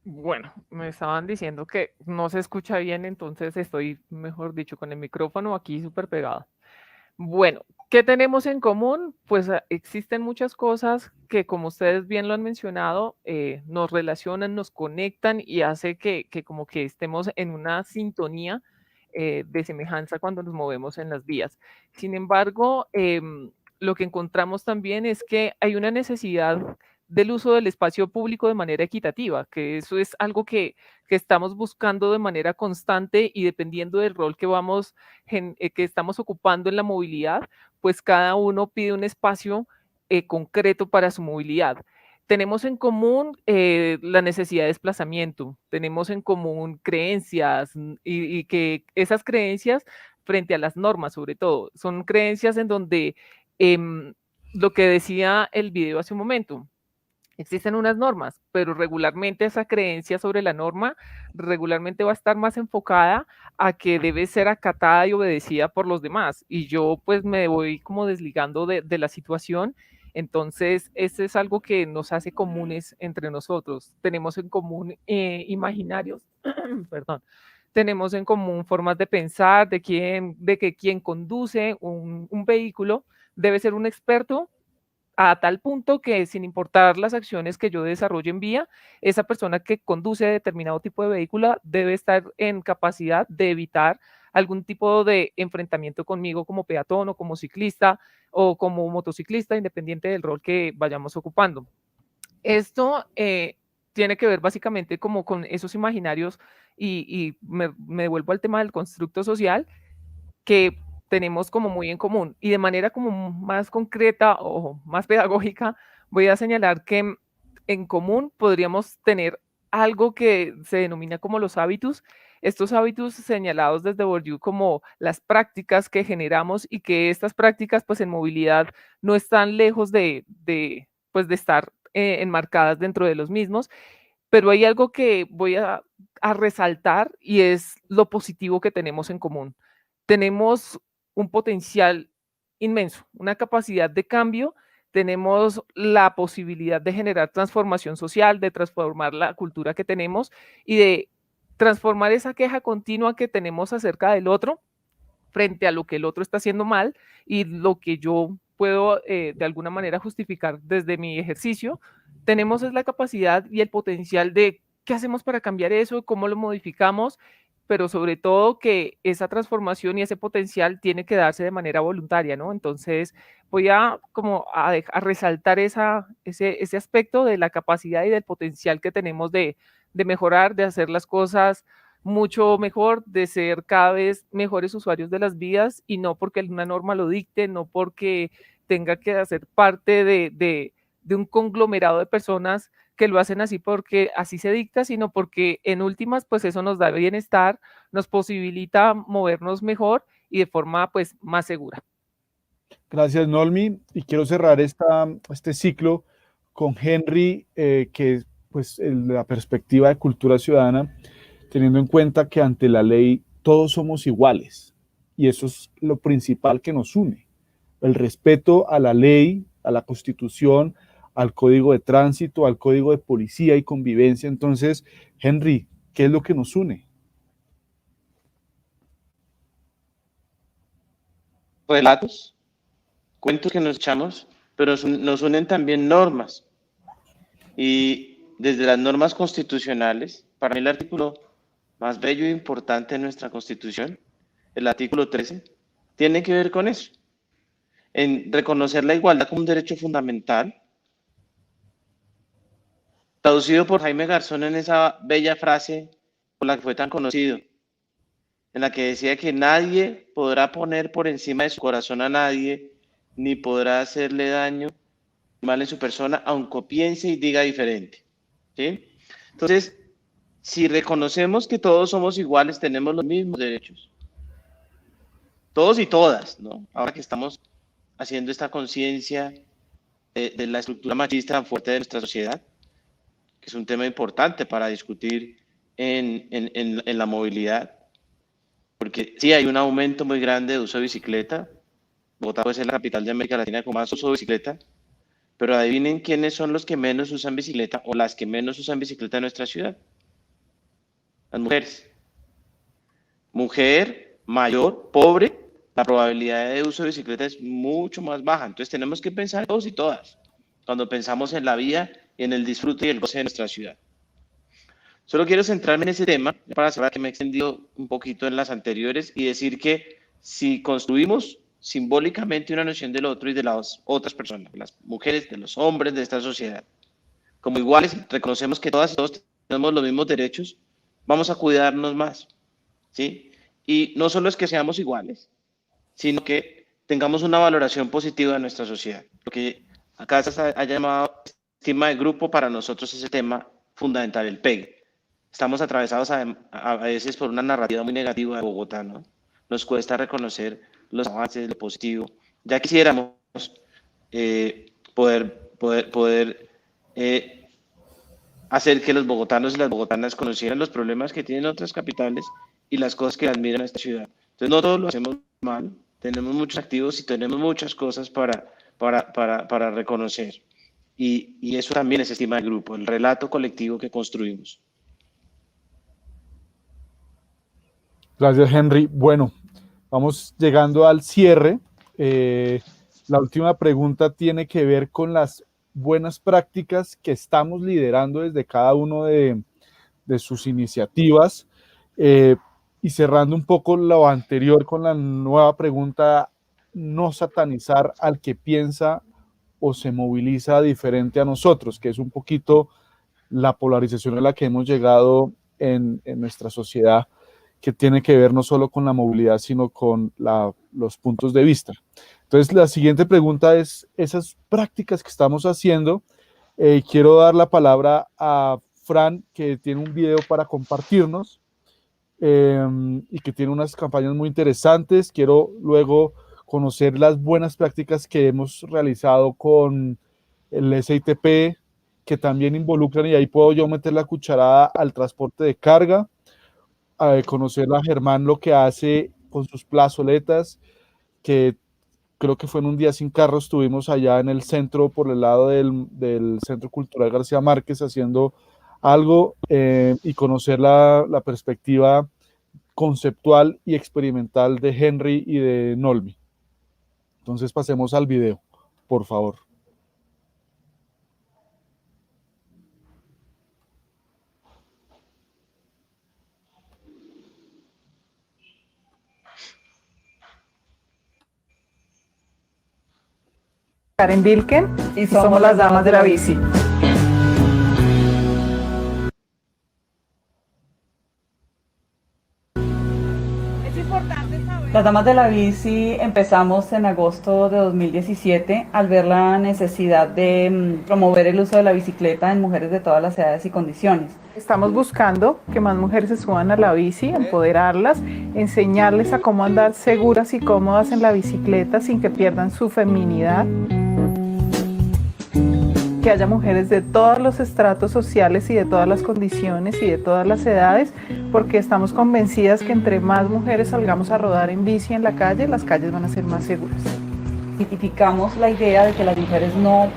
Bueno, me estaban diciendo que no se escucha bien, entonces estoy, mejor dicho, con el micrófono aquí súper pegado. Bueno, ¿qué tenemos en común? Pues existen muchas cosas que, como ustedes bien lo han mencionado, nos relacionan, nos conectan y hace que como que estemos en una sintonía de semejanza cuando nos movemos en las vías. Sin embargo, lo que encontramos también es que hay una necesidad del uso del espacio público de manera equitativa, que eso es algo que estamos buscando de manera constante, y dependiendo del rol que que estamos ocupando en la movilidad, pues cada uno pide un espacio concreto para su movilidad. Tenemos en común la necesidad de desplazamiento, tenemos en común creencias, y que esas creencias frente a las normas, sobre todo, son creencias en donde lo que decía el video hace un momento, existen unas normas, pero regularmente esa creencia sobre la norma regularmente va a estar más enfocada a que debe ser acatada y obedecida por los demás. Y yo pues me voy como desligando de la situación. Entonces, eso es algo que nos hace comunes entre nosotros. Tenemos en común imaginarios, perdón, tenemos en común formas de pensar, de que quien conduce un vehículo debe ser un experto a tal punto que, sin importar las acciones que yo desarrolle en vía, esa persona que conduce determinado tipo de vehículo debe estar en capacidad de evitar algún tipo de enfrentamiento conmigo como peatón o como ciclista o como motociclista, independiente del rol que vayamos ocupando. Esto tiene que ver básicamente como con esos imaginarios, y me devuelvo al tema del constructo social que tenemos como muy en común, y de manera como más concreta o más pedagógica voy a señalar que en común podríamos tener algo que se denomina como los hábitos. Estos hábitos señalados desde Bourdieu como las prácticas que generamos, y que estas prácticas pues en movilidad no están lejos pues de estar enmarcadas dentro de los mismos, pero hay algo que voy a resaltar, y es lo positivo que tenemos en común. Tenemos un potencial inmenso, una capacidad de cambio, tenemos la posibilidad de generar transformación social, de transformar la cultura que tenemos y de transformar esa queja continua que tenemos acerca del otro frente a lo que el otro está haciendo mal y lo que yo puedo de alguna manera justificar desde mi ejercicio. Tenemos es la capacidad y el potencial de qué hacemos para cambiar eso, cómo lo modificamos, pero sobre todo que esa transformación y ese potencial tiene que darse de manera voluntaria, ¿no? Entonces voy a como a resaltar ese aspecto de la capacidad y del potencial que tenemos de mejorar, de hacer las cosas mucho mejor, de ser cada vez mejores usuarios de las vías, y no porque una norma lo dicte, no porque tenga que hacer parte de un conglomerado de personas que lo hacen así porque así se dicta, sino porque en últimas pues eso nos da bienestar, nos posibilita movernos mejor y de forma pues más segura. Gracias, Nolmi. Y quiero cerrar este ciclo con Henry, que pues la perspectiva de cultura ciudadana, teniendo en cuenta que ante la ley todos somos iguales, y eso es lo principal que nos une, el respeto a la ley, a la Constitución, al Código de Tránsito, al Código de Policía y Convivencia. Entonces, Henry, ¿qué es lo que nos une? Relatos, cuentos que nos echamos, pero nos unen también normas. Y desde las normas constitucionales. Para mí el artículo más bello e importante de nuestra Constitución, el artículo 13, tiene que ver con eso, en reconocer la igualdad como un derecho fundamental, traducido por Jaime Garzón en esa bella frase por la que fue tan conocido, en la que decía que nadie podrá poner por encima de su corazón a nadie, ni podrá hacerle daño mal en su persona, aunque piense y diga diferente. ¿Sí? Entonces, si reconocemos que todos somos iguales, tenemos los mismos derechos, todos y todas, ¿no? Ahora que estamos haciendo esta conciencia de la estructura machista tan fuerte de nuestra sociedad, que es un tema importante para discutir en la movilidad, porque sí hay un aumento muy grande de uso de bicicleta. Bogotá puede ser la capital de América Latina con más uso de bicicleta, pero adivinen quiénes son los que menos usan bicicleta o las que menos usan bicicleta en nuestra ciudad. Las mujeres. Mujer, mayor, pobre, la probabilidad de uso de bicicleta es mucho más baja. Entonces tenemos que pensar todos y todas cuando pensamos en la vida y en el disfrute y el goce de nuestra ciudad. Solo quiero centrarme en ese tema para cerrar, que me he extendido un poquito en las anteriores, y decir que si construimos simbólicamente una noción del otro y de las otras personas, de las mujeres, de los hombres de esta sociedad, como iguales, reconocemos que todas y todos tenemos los mismos derechos, vamos a cuidarnos más, ¿sí? Y no solo es que seamos iguales, sino que tengamos una valoración positiva de nuestra sociedad. Lo que acá se ha llamado estima de grupo, para nosotros es el tema fundamental, el pegue. Estamos atravesados a veces por una narrativa muy negativa de Bogotá, ¿no? Nos cuesta reconocer los avances, lo positivo. Ya quisiéramos poder hacer que los bogotanos y las bogotanas conocieran los problemas que tienen otras capitales y las cosas que admiran a esta ciudad. Entonces, no todos lo hacemos mal, tenemos muchos activos y tenemos muchas cosas para reconocer. Y eso también es estima de grupo, el relato colectivo que construimos. Gracias, Henry. Bueno, vamos llegando al cierre. La última pregunta tiene que ver con las buenas prácticas que estamos liderando desde cada uno de sus iniciativas. Y cerrando un poco lo anterior con la nueva pregunta, no satanizar al que piensa o se moviliza diferente a nosotros, que es un poquito la polarización a la que hemos llegado en nuestra sociedad, que tiene que ver no solo con la movilidad, sino con los puntos de vista. Entonces, la siguiente pregunta es, esas prácticas que estamos haciendo, quiero dar la palabra a Fran, que tiene un video para compartirnos y que tiene unas campañas muy interesantes. Quiero luego conocer las buenas prácticas que hemos realizado con el SITP, que también involucran, y ahí puedo yo meter la cucharada al transporte de carga, conocer a Germán lo que hace con sus plazoletas, que creo que fue en un día sin carro, estuvimos allá en el centro, por el lado del Centro Cultural García Márquez, haciendo algo, y conocer la perspectiva conceptual y experimental de Henry y de Nolmi. Entonces pasemos al video, por favor. Karen Vilken y somos las damas de la bici. Las Damas de la Bici empezamos en agosto de 2017 al ver la necesidad de promover el uso de la bicicleta en mujeres de todas las edades y condiciones. Estamos buscando que más mujeres se suban a la bici, empoderarlas, enseñarles a cómo andar seguras y cómodas en la bicicleta sin que pierdan su feminidad. Que haya mujeres de todos los estratos sociales y de todas las condiciones y de todas las edades, porque estamos convencidas que entre más mujeres salgamos a rodar en bici en la calle, las calles van a ser más seguras. Identificamos la idea de que las mujeres no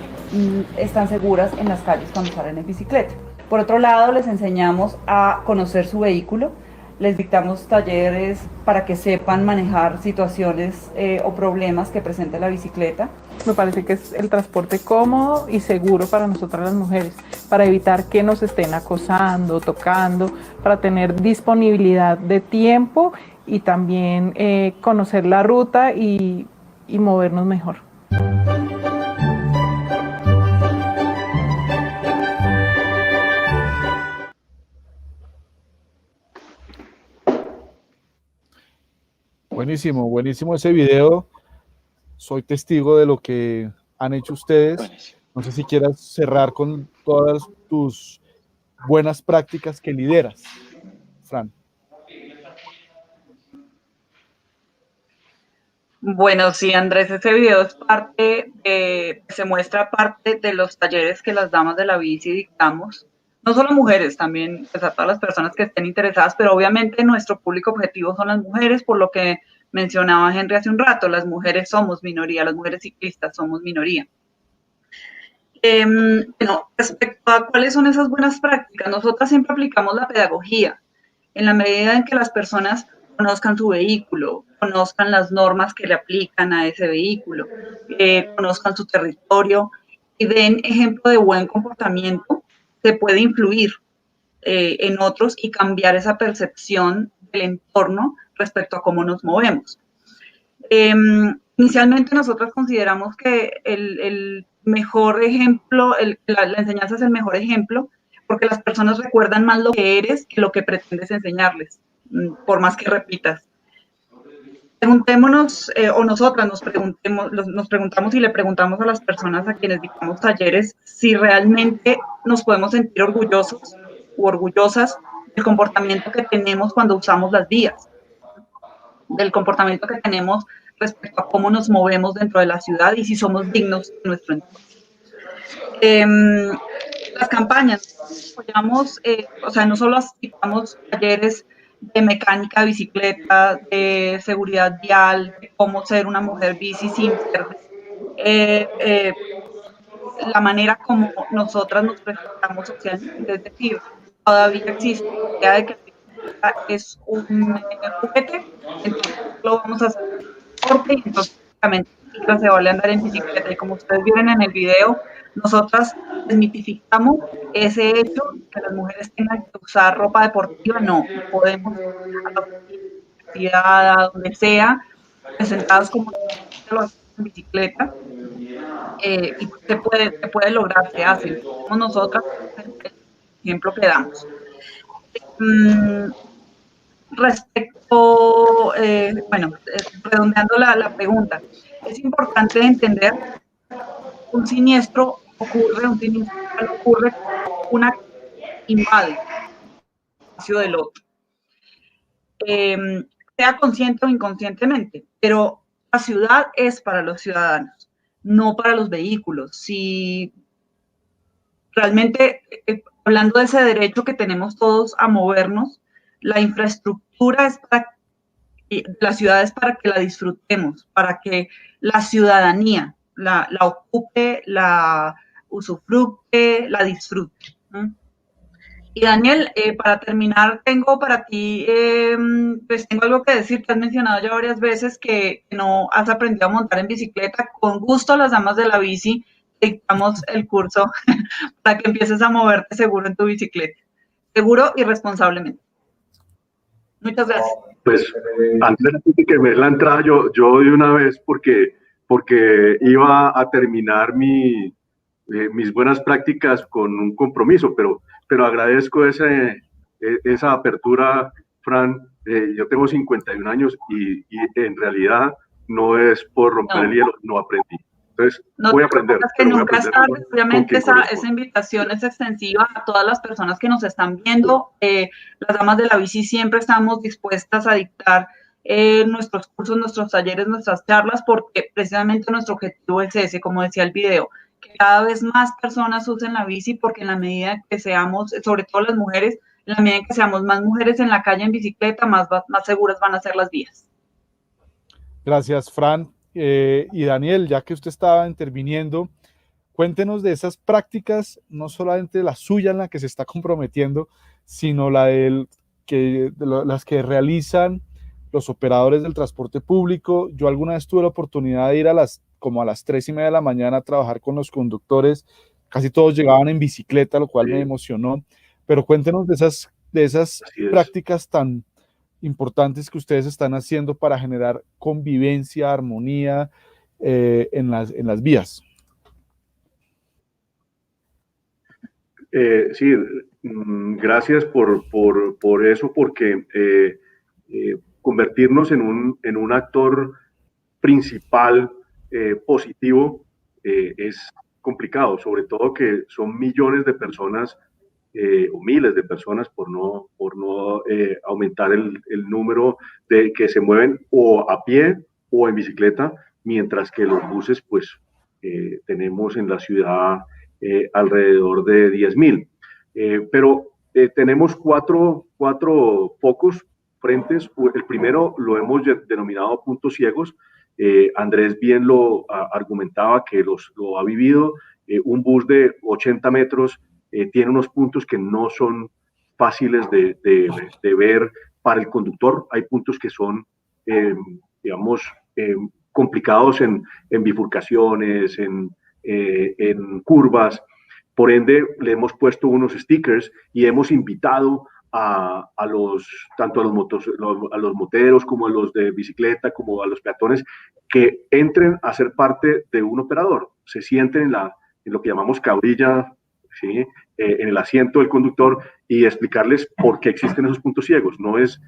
están seguras en las calles cuando salen en bicicleta. Por otro lado, les enseñamos a conocer su vehículo, les dictamos talleres para que sepan manejar situaciones o problemas que presenta la bicicleta. Me parece que es el transporte cómodo y seguro para nosotras las mujeres, para evitar que nos estén acosando, tocando, para tener disponibilidad de tiempo y también conocer la ruta y movernos mejor. Buenísimo, buenísimo ese video. Soy testigo de lo que han hecho ustedes. No sé si quieras cerrar con todas tus buenas prácticas que lideras, Fran. Bueno, sí, Andrés, ese video es se muestra parte de los talleres que las damas de la bici dictamos. No solo mujeres, también pues, a todas las personas que estén interesadas, pero obviamente nuestro público objetivo son las mujeres, por lo que mencionaba Henry hace un rato, las mujeres somos minoría, las mujeres ciclistas somos minoría. Bueno, respecto a cuáles son esas buenas prácticas, nosotras siempre aplicamos la pedagogía, en la medida en que las personas conozcan su vehículo, conozcan las normas que le aplican a ese vehículo, conozcan su territorio y den ejemplo de buen comportamiento, se puede influir en otros y cambiar esa percepción del entorno respecto a cómo nos movemos. Inicialmente nosotros consideramos que el mejor ejemplo, la enseñanza es el mejor ejemplo, porque las personas recuerdan más lo que eres que lo que pretendes enseñarles, por más que repitas. Preguntémonos, o nosotras nos preguntamos y le preguntamos a las personas a quienes dictamos talleres si realmente nos podemos sentir orgullosos u orgullosas del comportamiento que tenemos cuando usamos las vías, del comportamiento que tenemos respecto a cómo nos movemos dentro de la ciudad y si somos dignos de nuestro entorno. Las campañas, apoyamos, o sea, no solo dictamos talleres de mecánica de bicicleta, de seguridad vial, de cómo ser una mujer bici sin perder la manera como nosotras nos presentamos socialmente, es decir, todavía existe la idea de que la bicicleta es un juguete, entonces lo vamos a hacer deporte y entonces se vale andar en bicicleta y como ustedes vieron en el video, nosotras desmitificamos ese hecho que las mujeres tengan que usar ropa deportiva, no, podemos a la universidad, a donde sea, presentadas como en bicicleta y se puede lograr, se hace, somos nosotras el ejemplo que damos. Respecto, bueno, redondeando la pregunta, es importante entender un siniestro ocurre una invade el espacio del otro, sea consciente o inconscientemente, pero la ciudad es para los ciudadanos, no para los vehículos. Si realmente, hablando de ese derecho que tenemos todos a movernos, la infraestructura es para la ciudad es para que la disfrutemos, para que la ciudadanía la ocupe, la usufructe, la disfrute. Y Daniel, para terminar, tengo para ti, pues tengo algo que decir, que has mencionado ya varias veces que no has aprendido a montar en bicicleta. Con gusto, las damas de la bici, dictamos el curso para que empieces a moverte seguro en tu bicicleta, seguro y responsablemente. Muchas gracias. Pues antes de que me dé la entrada, yo de una vez, porque iba a terminar mis buenas prácticas con un compromiso, pero agradezco esa apertura, Fran. Yo tengo 51 años y en realidad no es por romper el hielo, no aprendí. Entonces, voy a aprender. Que nunca es tarde, obviamente esa invitación es extensiva a todas las personas que nos están viendo. Las damas de la bici siempre estamos dispuestas a dictar nuestros cursos, nuestros talleres, nuestras charlas, porque precisamente nuestro objetivo es ese, como decía el video, que cada vez más personas usen la bici, porque en la medida que seamos, sobre todo las mujeres, en la medida que seamos más mujeres en la calle en bicicleta, más seguras van a ser las vías. Gracias, Fran. Y Daniel, ya que usted estaba interviniendo, cuéntenos de esas prácticas, no solamente la suya en la que se está comprometiendo, sino la del las que realizan los operadores del transporte público. Yo alguna vez tuve la oportunidad de ir como a las 3:30 de la mañana a trabajar con los conductores. Casi todos llegaban en bicicleta, lo cual me emocionó. Pero cuéntenos de esas prácticas tan importantes que ustedes están haciendo para generar convivencia, armonía en las vías. Sí, gracias por eso, porque convertirnos en un actor principal positivo es complicado, sobre todo que son millones de personas o miles de personas, por no aumentar el número de que se mueven o a pie o en bicicleta, mientras que los buses, pues tenemos en la ciudad alrededor de 10.000. Pero tenemos cuatro focos frentes. El primero lo hemos denominado puntos ciegos. Andrés bien lo argumentaba, que lo ha vivido. Un bus de 80 metros tiene unos puntos que no son fáciles de ver para el conductor. Hay puntos que son, digamos, complicados en bifurcaciones, en curvas. Por ende, le hemos puesto unos stickers y hemos invitado tanto a los moteros como a los de bicicleta, como a los peatones, que entren a ser parte de un operador, se sienten en lo que llamamos cabrilla, ¿sí? En el asiento del conductor, y explicarles por qué existen esos puntos ciegos. No es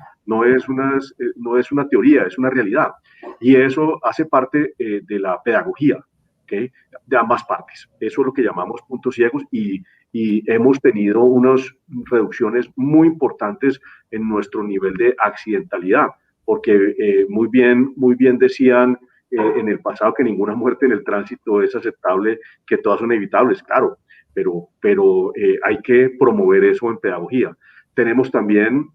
una teoría, es una realidad. Y eso hace parte de la pedagogía, ¿okay? De ambas partes. Eso es lo que llamamos puntos ciegos, y hemos tenido unas reducciones muy importantes en nuestro nivel de accidentalidad, porque muy bien decían en el pasado que ninguna muerte en el tránsito es aceptable, que todas son evitables, claro, pero hay que promover eso en pedagogía. Tenemos también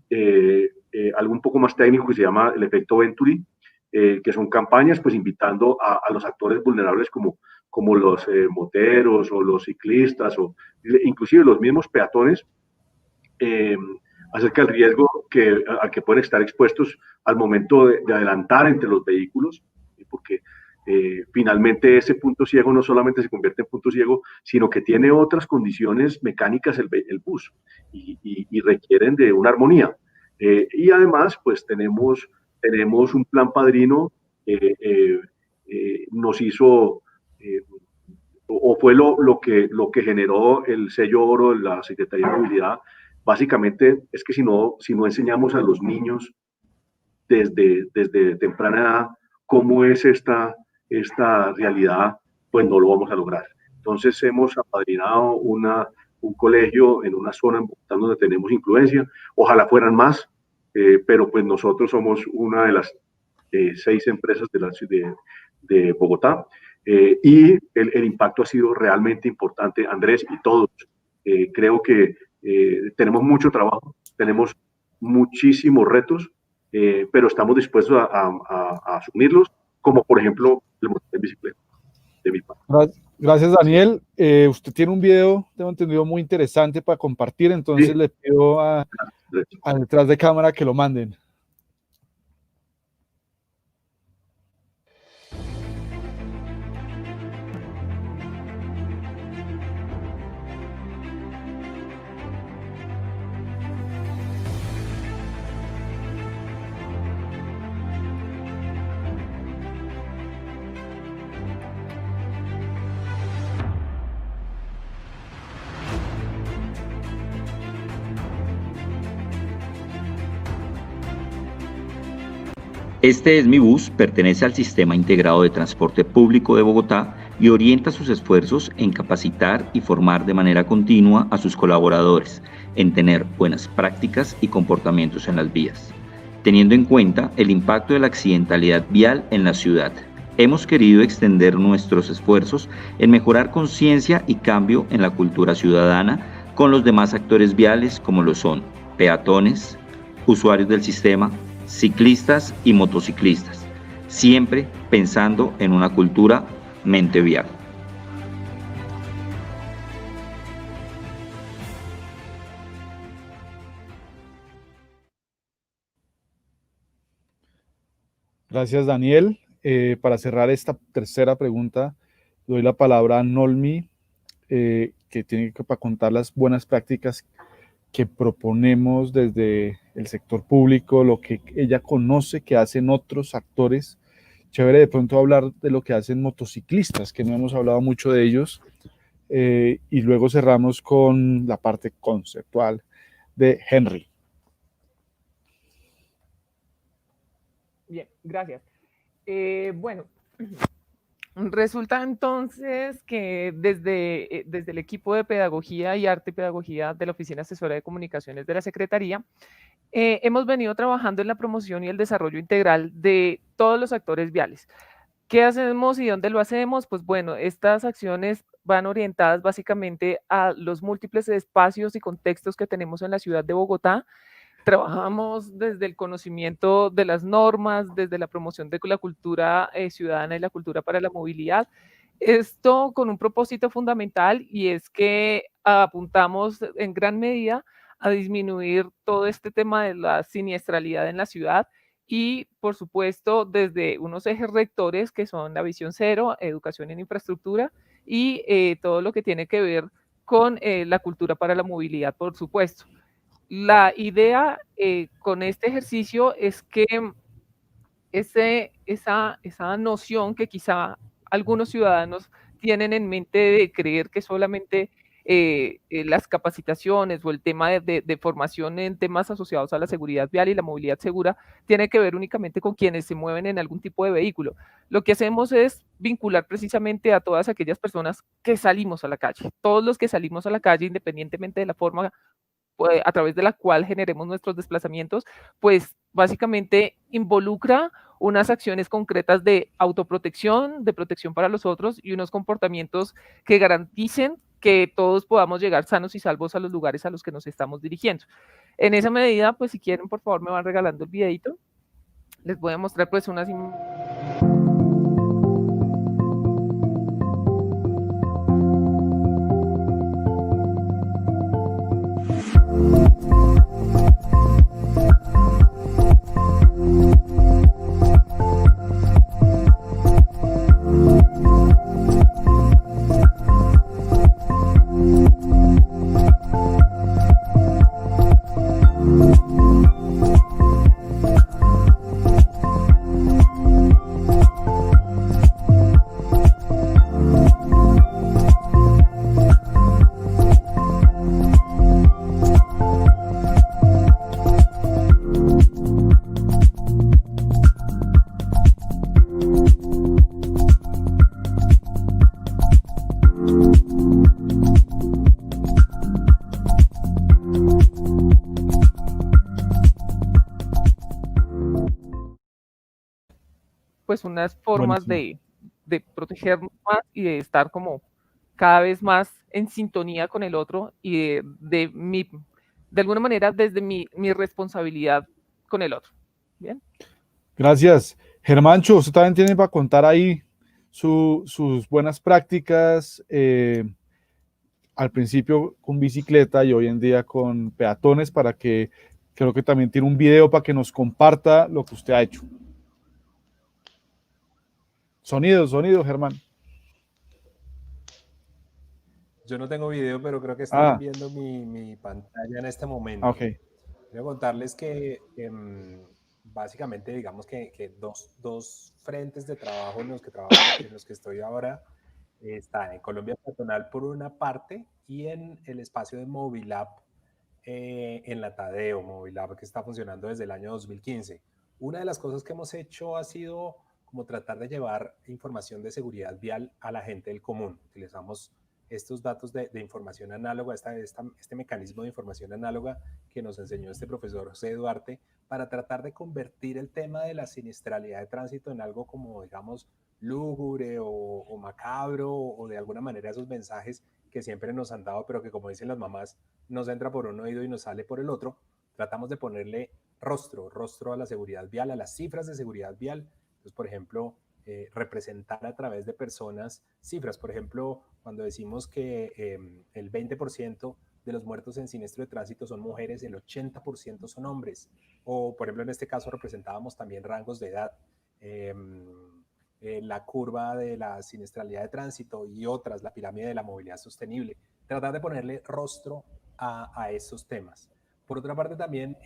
algo un poco más técnico que se llama el efecto Venturi, que son campañas pues invitando a los actores vulnerables como los moteros o los ciclistas o inclusive los mismos peatones, acerca del riesgo al que pueden estar expuestos al momento de adelantar entre los vehículos, porque finalmente ese punto ciego no solamente se convierte en punto ciego, sino que tiene otras condiciones mecánicas el bus y requieren de una armonía. Y además pues tenemos un plan padrino, nos hizo o fue lo que generó el sello oro de la Secretaría de Movilidad. Básicamente es que si no enseñamos a los niños desde temprana edad cómo es esta realidad, pues no lo vamos a lograr. Entonces hemos apadrinado un colegio en una zona en Bogotá donde tenemos influencia. Ojalá fueran más, pero pues nosotros somos una de las 6 empresas de Bogotá. Y el impacto ha sido realmente importante, Andrés y todos. Creo que tenemos mucho trabajo, tenemos muchísimos retos, pero estamos dispuestos a asumirlos, como por ejemplo el motor de bicicleta de mi parte. Gracias, Daniel. Usted tiene un video, tengo entendido, muy interesante para compartir, entonces sí, le pido a detrás de cámara que lo manden. Este Es Mi Bus pertenece al Sistema Integrado de Transporte Público de Bogotá y orienta sus esfuerzos en capacitar y formar de manera continua a sus colaboradores, en tener buenas prácticas y comportamientos en las vías. Teniendo en cuenta el impacto de la accidentalidad vial en la ciudad, hemos querido extender nuestros esfuerzos en mejorar conciencia y cambio en la cultura ciudadana con los demás actores viales como lo son peatones, usuarios del sistema, ciclistas y motociclistas, siempre pensando en una cultura mente vial. Gracias, Daniel. Para cerrar esta tercera pregunta, doy la palabra a Nolmi, que tiene que para contar las buenas prácticas que proponemos desde el sector público, lo que ella conoce que hacen otros actores. Chévere de pronto hablar de lo que hacen motociclistas, que no hemos hablado mucho de ellos. Y luego cerramos con la parte conceptual de Henry. Bien, gracias. Bueno, resulta entonces que desde el equipo de Pedagogía y Arte y Pedagogía de la Oficina Asesora de Comunicaciones de la Secretaría, hemos venido trabajando en la promoción y el desarrollo integral de todos los actores viales. ¿Qué hacemos y dónde lo hacemos? Pues bueno, estas acciones van orientadas básicamente a los múltiples espacios y contextos que tenemos en la ciudad de Bogotá. Trabajamos desde el conocimiento de las normas, desde la promoción de la cultura ciudadana y la cultura para la movilidad. Esto con un propósito fundamental, y es que apuntamos en gran medida a disminuir todo este tema de la siniestralidad en la ciudad y, por supuesto, desde unos ejes rectores que son la visión cero, educación en infraestructura y todo lo que tiene que ver con la cultura para la movilidad, por supuesto. La idea con este ejercicio es que esa noción que quizá algunos ciudadanos tienen en mente de creer que solamente las capacitaciones o el tema de formación en temas asociados a la seguridad vial y la movilidad segura tiene que ver únicamente con quienes se mueven en algún tipo de vehículo. Lo que hacemos es vincular precisamente a todas aquellas personas que salimos a la calle, todos los que salimos a la calle, independientemente de la forma a través de la cual generemos nuestros desplazamientos, pues básicamente involucra unas acciones concretas de autoprotección, de protección para los otros y unos comportamientos que garanticen que todos podamos llegar sanos y salvos a los lugares a los que nos estamos dirigiendo. En esa medida, pues si quieren, por favor, me van regalando el videito. Les voy a mostrar pues unas imágenes. Pues unas formas de protegernos más y de estar como cada vez más en sintonía con el otro y de alguna manera desde mi responsabilidad con el otro. Bien. Gracias. Germancho, usted también tiene para contar ahí sus buenas prácticas, al principio con bicicleta y hoy en día con peatones, para que creo que también tiene un video para que nos comparta lo que usted ha hecho. Sonido, Germán. Yo no tengo video, pero creo que están viendo mi pantalla en este momento. Okay. Quiero contarles que básicamente, digamos que dos frentes de trabajo en los que estoy ahora están en Colombia Peatonal por una parte y en el espacio de Movilab en la Tadeo, Movilab que está funcionando desde el año 2015. Una de las cosas que hemos hecho ha sido como tratar de llevar información de seguridad vial a la gente del común. Utilizamos estos datos de información análoga, este mecanismo de información análoga que nos enseñó este profesor José Duarte, para tratar de convertir el tema de la siniestralidad de tránsito en algo como, digamos, lúgubre o macabro, o de alguna manera esos mensajes que siempre nos han dado, pero que, como dicen las mamás, nos entra por un oído y nos sale por el otro. Tratamos de ponerle rostro a la seguridad vial, a las cifras de seguridad vial. Entonces, por ejemplo, representar a través de personas cifras. Por ejemplo, cuando decimos que el 20% de los muertos en siniestro de tránsito son mujeres, el 80% son hombres. O, por ejemplo, en este caso representábamos también rangos de edad. la curva de la siniestralidad de tránsito y otras, la pirámide de la movilidad sostenible. Tratar de ponerle rostro a esos temas. Por otra parte, también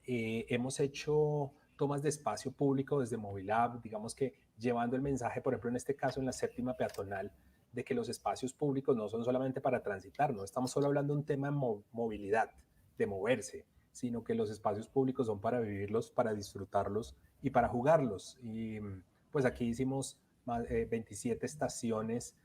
hemos hecho tomas de espacio público desde Movilab, digamos que llevando el mensaje, por ejemplo, en este caso en la séptima peatonal, de que los espacios públicos no son solamente para transitar, no estamos solo hablando de un tema de movilidad, de moverse, sino que los espacios públicos son para vivirlos, para disfrutarlos y para jugarlos. Y pues aquí hicimos 27 estaciones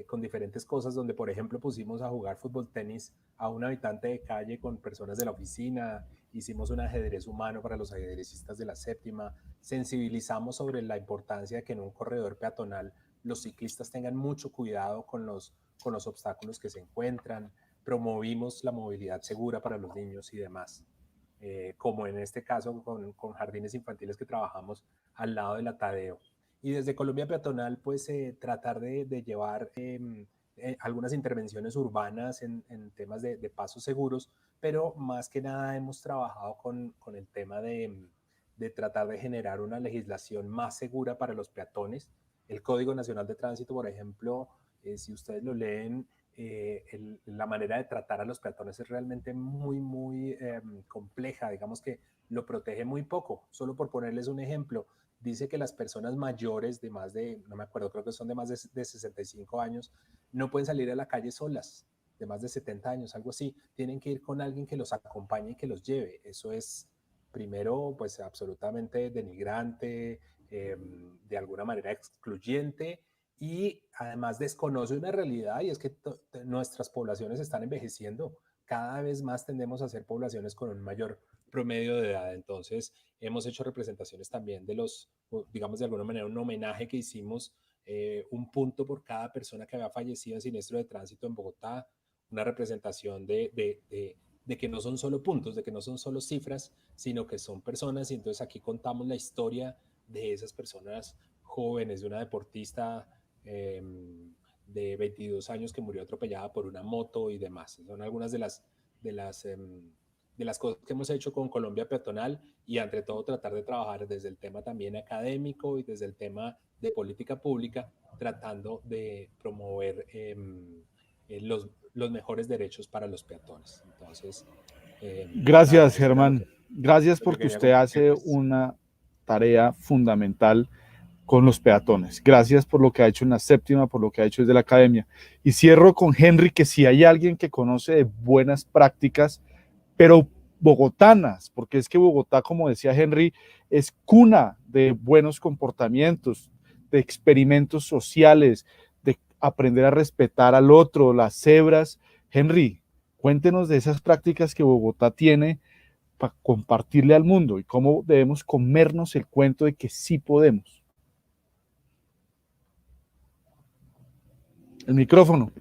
con diferentes cosas, donde por ejemplo pusimos a jugar fútbol tenis a un habitante de calle con personas de la oficina, hicimos un ajedrez humano para los ajedrecistas de la séptima, sensibilizamos sobre la importancia de que en un corredor peatonal los ciclistas tengan mucho cuidado con los obstáculos que se encuentran, promovimos la movilidad segura para los niños y demás. Como en este caso con jardines infantiles que trabajamos al lado de la Tadeo. Y desde Colombia Peatonal, pues tratar de llevar algunas intervenciones urbanas en temas de pasos seguros, pero más que nada hemos trabajado con el tema de tratar de generar una legislación más segura para los peatones. El Código Nacional de Tránsito, por ejemplo, si ustedes lo leen, la manera de tratar a los peatones es realmente muy compleja, digamos que lo protege muy poco. Solo por ponerles un ejemplo, dice que las personas mayores de más de, no me acuerdo, creo que son de más de 65 años, no pueden salir a la calle solas, de más de 70 años, algo así. Tienen que ir con alguien que los acompañe y que los lleve. Eso es, primero, pues absolutamente denigrante, de alguna manera excluyente, y además desconoce una realidad, y es que nuestras poblaciones están envejeciendo. Cada vez más tendemos a ser poblaciones con un mayor promedio de edad. Entonces hemos hecho representaciones también de digamos de alguna manera un homenaje que hicimos, un punto por cada persona que había fallecido en siniestro de tránsito en Bogotá, una representación de que no son solo puntos, de que no son solo cifras, sino que son personas. Y entonces aquí contamos la historia de esas personas jóvenes, de una deportista de 22 años que murió atropellada por una moto y demás. Son algunas de las cosas que hemos hecho con Colombia Peatonal, y entre todo tratar de trabajar desde el tema también académico y desde el tema de política pública, tratando de promover los mejores derechos para los peatones. Entonces, gracias, Germán. Gracias porque usted hace una tarea fundamental con los peatones. Gracias por lo que ha hecho en la séptima, por lo que ha hecho desde la academia. Y cierro con Henry, que si hay alguien que conoce de buenas prácticas, pero bogotanas, porque es que Bogotá, como decía Henry, es cuna de buenos comportamientos, de experimentos sociales, de aprender a respetar al otro, las cebras. Henry, cuéntenos de esas prácticas que Bogotá tiene para compartirle al mundo y cómo debemos comernos el cuento de que sí podemos. El micrófono.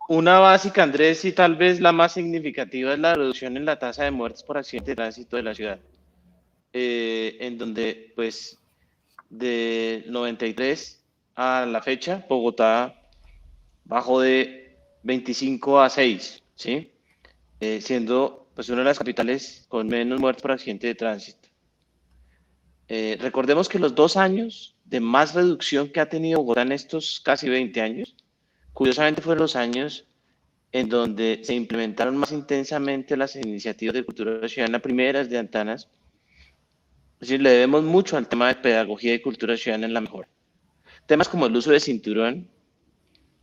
Una básica, Andrés, y tal vez la más significativa, es la reducción en la tasa de muertes por accidente de tránsito de la ciudad, en donde, pues, de 93 a la fecha, Bogotá bajó de 25 a 6, ¿sí? Siendo, pues, una de las capitales con menos muertes por accidente de tránsito. Recordemos que los 2 años de más reducción que ha tenido Bogotá en estos casi 20 años, curiosamente fueron los años en donde se implementaron más intensamente las iniciativas de cultura ciudadana primeras de Antanas. Es decir, le debemos mucho al tema de pedagogía y cultura ciudadana en la mejora. Temas como el uso de cinturón,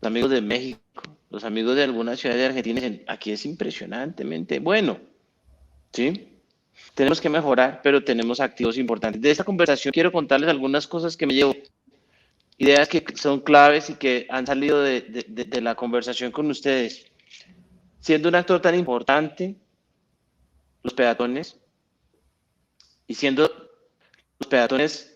los amigos de México, los amigos de algunas ciudades de Argentina dicen, aquí es impresionantemente bueno, ¿sí? Tenemos que mejorar, pero tenemos activos importantes. De esta conversación quiero contarles algunas cosas que me llevo, ideas que son claves y que han salido de la conversación con ustedes. Siendo un actor tan importante, los peatones, y siendo los peatones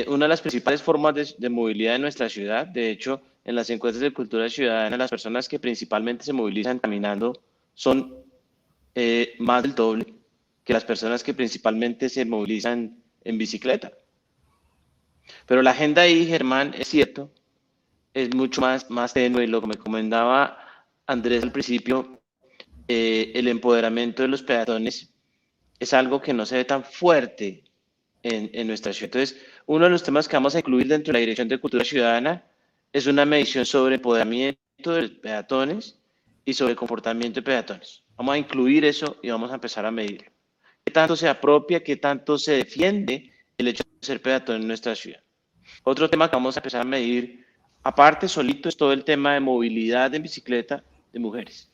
una de las principales formas de movilidad de nuestra ciudad. De hecho, en las encuestas de cultura ciudadana, las personas que principalmente se movilizan caminando son más del doble que las personas que principalmente se movilizan en bicicleta. Pero la agenda ahí, Germán, es cierto, es mucho más tenue, y lo que me comentaba Andrés al principio, el empoderamiento de los peatones es algo que no se ve tan fuerte en nuestra ciudad. Entonces, uno de los temas que vamos a incluir dentro de la Dirección de Cultura Ciudadana es una medición sobre empoderamiento de los peatones y sobre comportamiento de peatones. Vamos a incluir eso y vamos a empezar a medirlo. ¿Qué tanto se apropia, qué tanto se defiende el hecho de ser peatón en nuestra ciudad? Otro tema que vamos a empezar a medir, aparte solito, es todo el tema de movilidad en bicicleta de mujeres.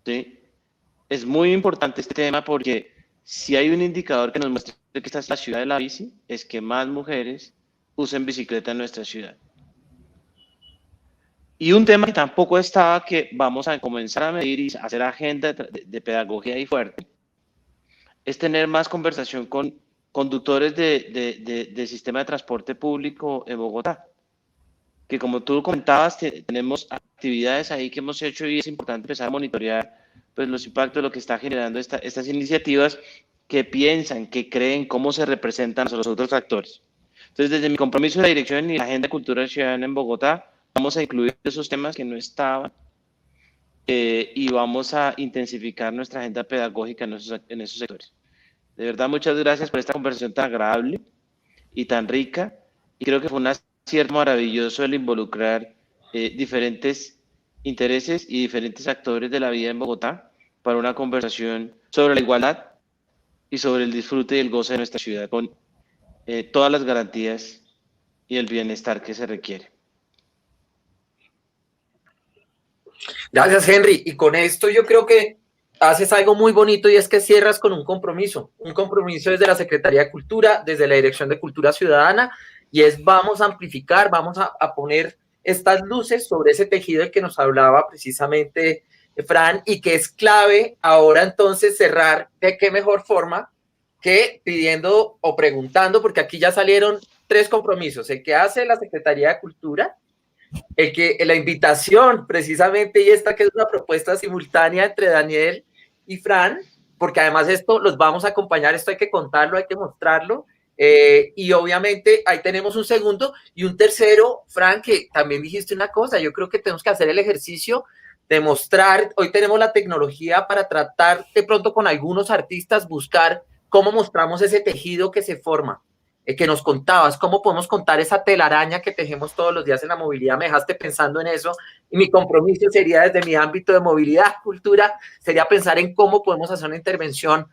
¿Sí? Es muy importante este tema porque si hay un indicador que nos muestra que esta es la ciudad de la bici, es que más mujeres usen bicicleta en nuestra ciudad. Y un tema que tampoco estaba, que vamos a comenzar a medir y hacer agenda de pedagogía ahí fuerte, es tener más conversación con conductores del sistema de transporte público en Bogotá. Que como tú comentabas, tenemos actividades ahí que hemos hecho y es importante empezar a monitorear pues, los impactos de lo que está generando estas iniciativas, que piensan, que creen, cómo se representan a los otros actores. Entonces, desde mi compromiso de la dirección y la Agenda de Cultura Ciudadana en Bogotá, vamos a incluir esos temas que no estaban y vamos a intensificar nuestra agenda pedagógica en esos sectores. De verdad, muchas gracias por esta conversación tan agradable y tan rica. Y creo que fue un acierto maravilloso el involucrar diferentes intereses y diferentes actores de la vida en Bogotá para una conversación sobre la igualdad y sobre el disfrute y el goce de nuestra ciudad con todas las garantías y el bienestar que se requiere. Gracias, Henry. Y con esto yo creo que haces algo muy bonito y es que cierras con un compromiso desde la Secretaría de Cultura, desde la Dirección de Cultura Ciudadana, y es vamos a amplificar, vamos a poner estas luces sobre ese tejido del que nos hablaba precisamente Fran, y que es clave ahora entonces cerrar de qué mejor forma que pidiendo o preguntando, porque aquí ya salieron 3 compromisos, el que hace la Secretaría de Cultura, la invitación precisamente, y esta que es una propuesta simultánea entre Daniel y Fran, porque además esto los vamos a acompañar, esto hay que contarlo, hay que mostrarlo, y obviamente ahí tenemos un segundo y un tercero. Fran, que también dijiste una cosa, yo creo que tenemos que hacer el ejercicio de mostrar, hoy tenemos la tecnología para tratar de pronto con algunos artistas, buscar cómo mostramos ese tejido que se forma, que nos contabas, cómo podemos contar esa telaraña que tejemos todos los días en la movilidad. Me dejaste pensando en eso, y mi compromiso sería desde mi ámbito de movilidad, cultura, sería pensar en cómo podemos hacer una intervención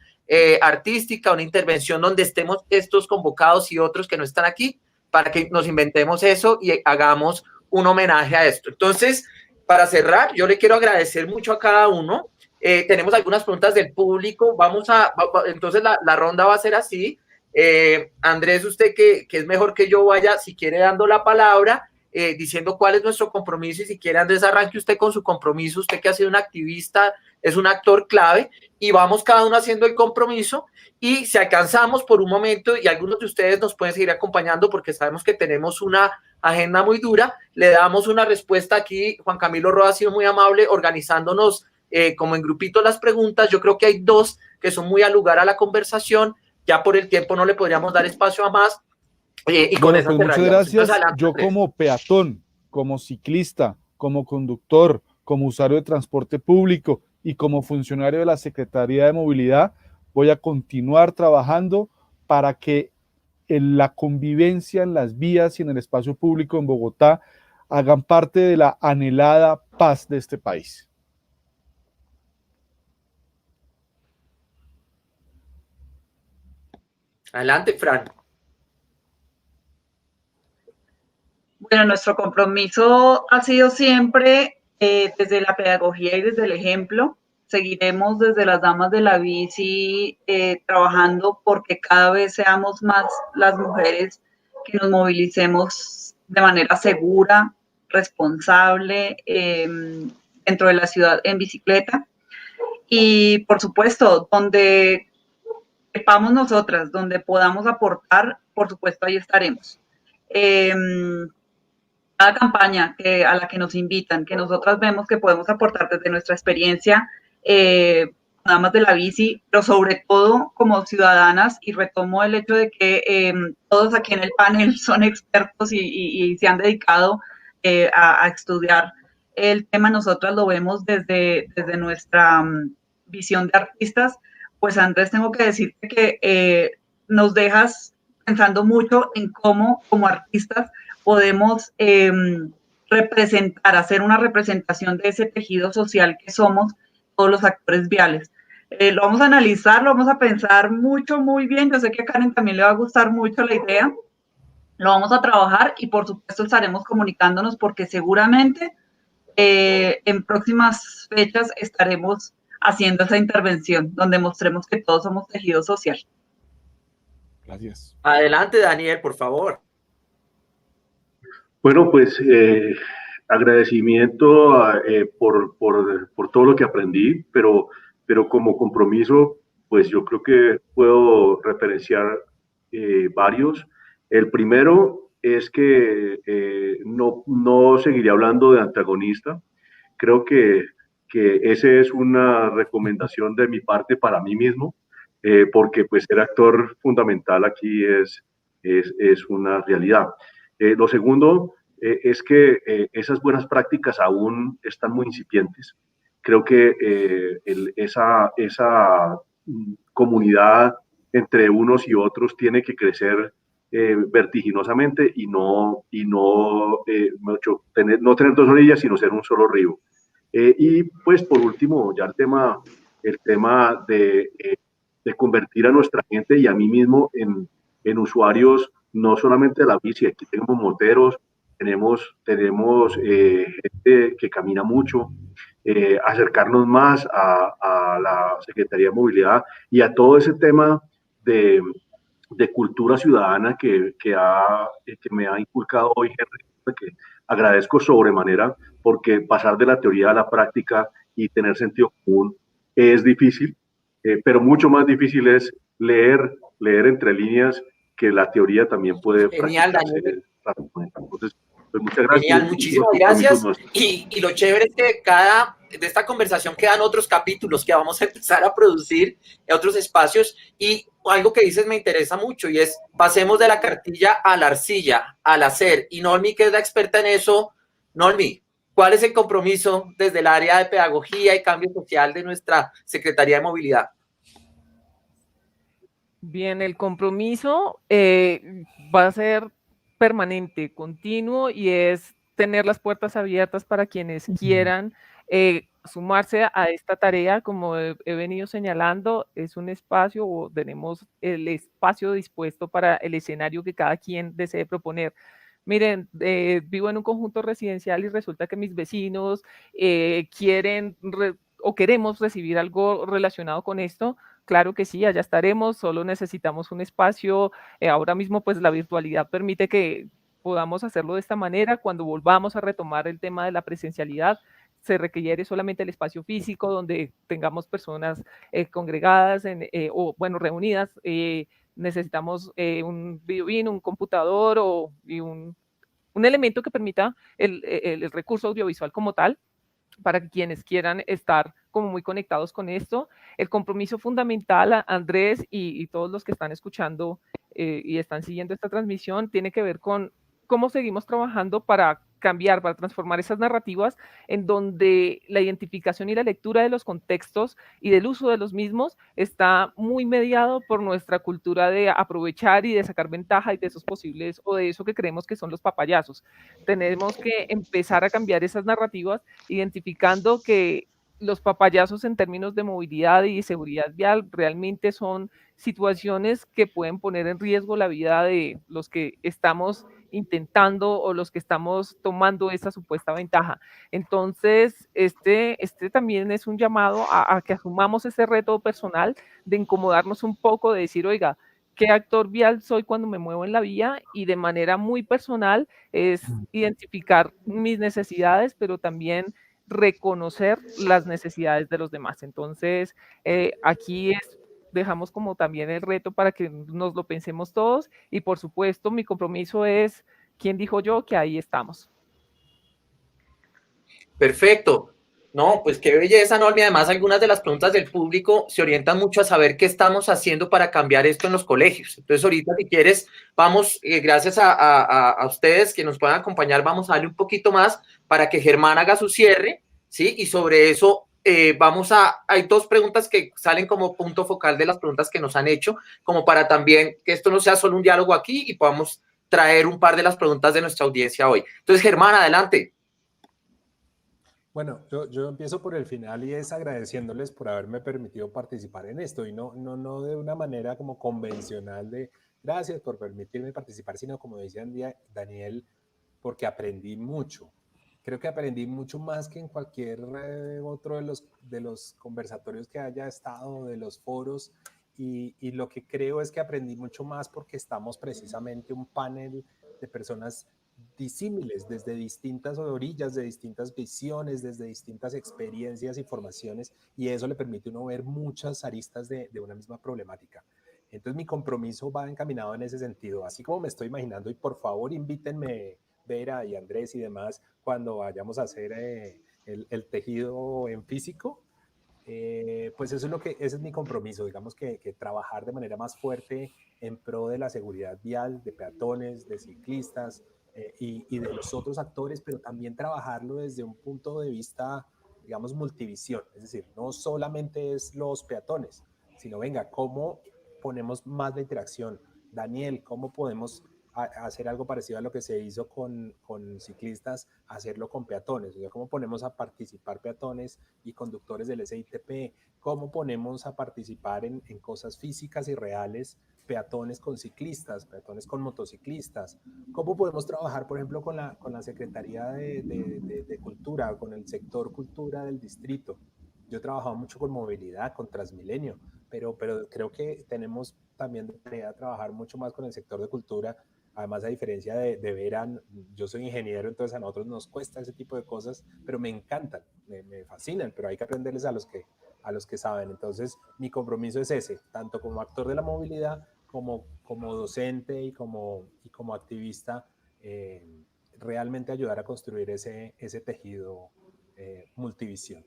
artística, una intervención donde estemos estos convocados y otros que no están aquí, para que nos inventemos eso y hagamos un homenaje a esto. Entonces, para cerrar, yo le quiero agradecer mucho a cada uno. Tenemos algunas preguntas del público. Entonces la ronda va a ser así. Andrés, usted que es mejor que yo, vaya, si quiere, dando la palabra, diciendo cuál es nuestro compromiso, y si quiere, Andrés, arranque usted con su compromiso, usted que ha sido un activista, es un actor clave, y vamos cada uno haciendo el compromiso, y si alcanzamos por un momento, y algunos de ustedes nos pueden seguir acompañando porque sabemos que tenemos una agenda muy dura, le damos una respuesta aquí. Juan Camilo Roa ha sido muy amable organizándonos como en grupito las preguntas. Yo creo que hay 2 que son muy al lugar a la conversación. Ya por el tiempo no le podríamos dar espacio a más. Y con bueno, eso pues muchas gracias. Entonces, adelante, yo como peatón, como ciclista, como conductor, como usuario de transporte público y como funcionario de la Secretaría de Movilidad, voy a continuar trabajando para que la convivencia en las vías y en el espacio público en Bogotá hagan parte de la anhelada paz de este país. Adelante, Fran. Bueno, nuestro compromiso ha sido siempre desde la pedagogía y desde el ejemplo. Seguiremos desde las damas de la bici trabajando porque cada vez seamos más las mujeres que nos movilicemos de manera segura, responsable, dentro de la ciudad en bicicleta. Y por supuesto, donde sepamos nosotras, donde podamos aportar, por supuesto, ahí estaremos. Cada campaña a la que nos invitan, que nosotras vemos que podemos aportar desde nuestra experiencia, damas de la bici, pero sobre todo como ciudadanas, y retomo el hecho de que todos aquí en el panel son expertos y se han dedicado a estudiar el tema. Nosotras lo vemos desde nuestra visión de artistas, pues Andrés, tengo que decirte que nos dejas pensando mucho en cómo como artistas podemos representar, hacer una representación de ese tejido social que somos todos los actores viales. Lo vamos a analizar, lo vamos a pensar mucho, muy bien. Yo sé que a Karen también le va a gustar mucho la idea. Lo vamos a trabajar y por supuesto estaremos comunicándonos porque seguramente en próximas fechas estaremos haciendo esa intervención donde mostremos que todos somos tejido social. Gracias. Adelante, Daniel, por favor. Bueno, pues agradecimiento por todo lo que aprendí, pero como compromiso, pues yo creo que puedo referenciar varios. El primero es que no seguiré hablando de antagonista. Creo que esa es una recomendación de mi parte para mí mismo, porque pues ser actor fundamental aquí es una realidad. Lo segundo es que esas buenas prácticas aún están muy incipientes. Creo que esa comunidad entre unos y otros tiene que crecer vertiginosamente y no tener dos orillas, sino ser un solo río. Y pues por último, ya el tema de convertir a nuestra gente y a mí mismo en usuarios no solamente de la bici. Aquí tenemos moteros, tenemos gente que camina mucho, acercarnos más a la Secretaría de Movilidad y a todo ese tema de cultura ciudadana que me ha inculcado hoy Henry, que agradezco sobremanera, porque pasar de la teoría a la práctica y tener sentido común es difícil, pero mucho más difícil es leer entre líneas que la teoría también puede Genial, practicarse. Daniel. Entonces, pues muchas gracias. Genial, muchísimas gracias. Y lo chévere es que de esta conversación quedan otros capítulos que vamos a empezar a producir en otros espacios. Y algo que dices me interesa mucho y es, pasemos de la cartilla a la arcilla, al hacer. Y Nolmi, que es la experta en eso, Nolmi, ¿cuál es el compromiso desde el área de pedagogía y cambio social de nuestra Secretaría de Movilidad? Bien, el compromiso va a ser permanente, continuo, y es tener las puertas abiertas para quienes quieran sumarse a esta tarea. Como he venido señalando, es un espacio, o tenemos el espacio dispuesto para el escenario que cada quien desee proponer. Miren, vivo en un conjunto residencial y resulta que mis vecinos quieren o queremos recibir algo relacionado con esto. Claro que sí, allá estaremos, solo necesitamos un espacio. Ahora mismo, pues la virtualidad permite que podamos hacerlo de esta manera. Cuando volvamos a retomar el tema de la presencialidad, se requiere solamente el espacio físico donde tengamos personas congregadas o, bueno, reunidas. Necesitamos un videobeam, un computador y un elemento que permita el recurso audiovisual como tal, para quienes quieran estar como muy conectados con esto. El compromiso fundamental, Andrés y todos los que están escuchando y están siguiendo esta transmisión, tiene que ver con cómo seguimos trabajando para cambiar, para transformar esas narrativas en donde la identificación y la lectura de los contextos y del uso de los mismos está muy mediado por nuestra cultura de aprovechar y de sacar ventaja de esos posibles o de eso que creemos que son los papayazos. Tenemos que empezar a cambiar esas narrativas, identificando que los papayazos en términos de movilidad y seguridad vial realmente son situaciones que pueden poner en riesgo la vida de los que estamos intentando o los que estamos tomando esa supuesta ventaja. Entonces, este también es un llamado a que asumamos ese reto personal de incomodarnos un poco, de decir, oiga, ¿qué actor vial soy cuando me muevo en la vía? Y de manera muy personal es identificar mis necesidades, pero también reconocer las necesidades de los demás. Entonces, aquí dejamos como también el reto para que nos lo pensemos todos, y por supuesto mi compromiso es, ¿quién dijo yo? Que ahí estamos. Perfecto. No, pues qué belleza, Normi. Además, algunas de las preguntas del público se orientan mucho a saber qué estamos haciendo para cambiar esto en los colegios. Entonces, ahorita, si quieres, vamos, gracias a ustedes que nos puedan acompañar, vamos a darle un poquito más para que Germán haga su cierre, ¿sí? Y sobre eso hay dos preguntas que salen como punto focal de las preguntas que nos han hecho, como para también que esto no sea solo un diálogo aquí y podamos traer un par de las preguntas de nuestra audiencia hoy. Entonces, Germán, adelante. Bueno, yo empiezo por el final y es agradeciéndoles por haberme permitido participar en esto y no de una manera como convencional de gracias por permitirme participar, sino como decía Daniel, porque aprendí mucho. Creo que aprendí mucho más que en cualquier otro de los conversatorios que haya estado, de los foros, y lo que creo es que aprendí mucho más porque estamos precisamente un panel de personas disímiles, desde distintas orillas, de distintas visiones, desde distintas experiencias y formaciones, y eso le permite a uno ver muchas aristas de una misma problemática. Entonces mi compromiso va encaminado en ese sentido, así como me estoy imaginando, y por favor invítenme, Vera y Andrés y demás, cuando vayamos a hacer el tejido en físico, pues eso es ese es mi compromiso, digamos que trabajar de manera más fuerte en pro de la seguridad vial, de peatones, de ciclistas y de los otros actores, pero también trabajarlo desde un punto de vista, digamos, multivisión, es decir, no solamente es los peatones, sino venga, ¿cómo ponemos más la interacción? Daniel, ¿cómo podemos hacer algo parecido a lo que se hizo con ciclistas, hacerlo con peatones? O sea, ¿cómo ponemos a participar peatones y conductores del SITP? ¿Cómo ponemos a participar en cosas físicas y reales peatones con ciclistas, peatones con motociclistas? ¿Cómo podemos trabajar, por ejemplo, con la Secretaría de Cultura, con el sector cultura del distrito? Yo he trabajado mucho con movilidad, con Transmilenio, pero creo que tenemos también de trabajar mucho más con el sector de cultura. Además, a diferencia de Vera, yo soy ingeniero, entonces a nosotros nos cuesta ese tipo de cosas, pero me encantan, me fascinan, pero hay que aprenderles a los que saben. Entonces, mi compromiso es ese, tanto como actor de la movilidad, como docente y como activista, realmente ayudar a construir ese tejido multivisión.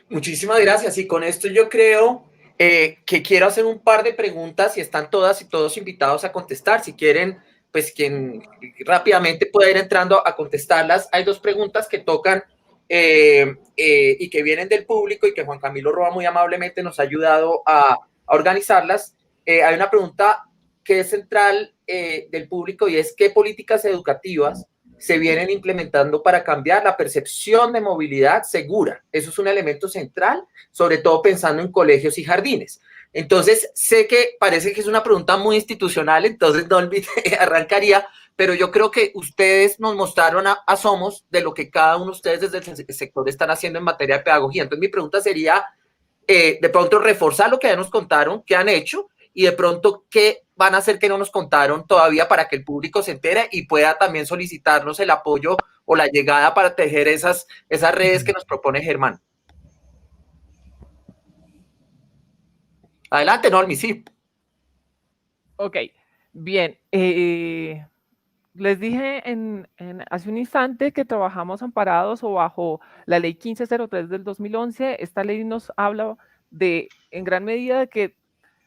Muchísimas gracias. Y con esto yo creo que quiero hacer un par de preguntas y están todas y todos invitados a contestar. Si quieren, pues quien rápidamente pueda ir entrando a contestarlas. Hay dos preguntas que tocan y que vienen del público y que Juan Camilo Roa muy amablemente nos ha ayudado a organizarlas. Hay una pregunta que es central del público y es ¿qué políticas educativas se vienen implementando para cambiar la percepción de movilidad segura? Eso es un elemento central, sobre todo pensando en colegios y jardines. Entonces, sé que parece que es una pregunta muy institucional, entonces no olvide, arrancaría, pero yo creo que ustedes nos mostraron a Somos de lo que cada uno de ustedes desde el sector están haciendo en materia de pedagogía. Entonces, mi pregunta sería, de pronto, reforzar lo que ya nos contaron, qué han hecho, y de pronto qué van a hacer que no nos contaron todavía para que el público se entere y pueda también solicitarnos el apoyo o la llegada para tejer esas redes que nos propone Germán. Adelante, Normi, sí. Ok, bien. Les dije hace un instante que trabajamos amparados o bajo la ley 1503 del 2011. Esta ley nos habla en gran medida de que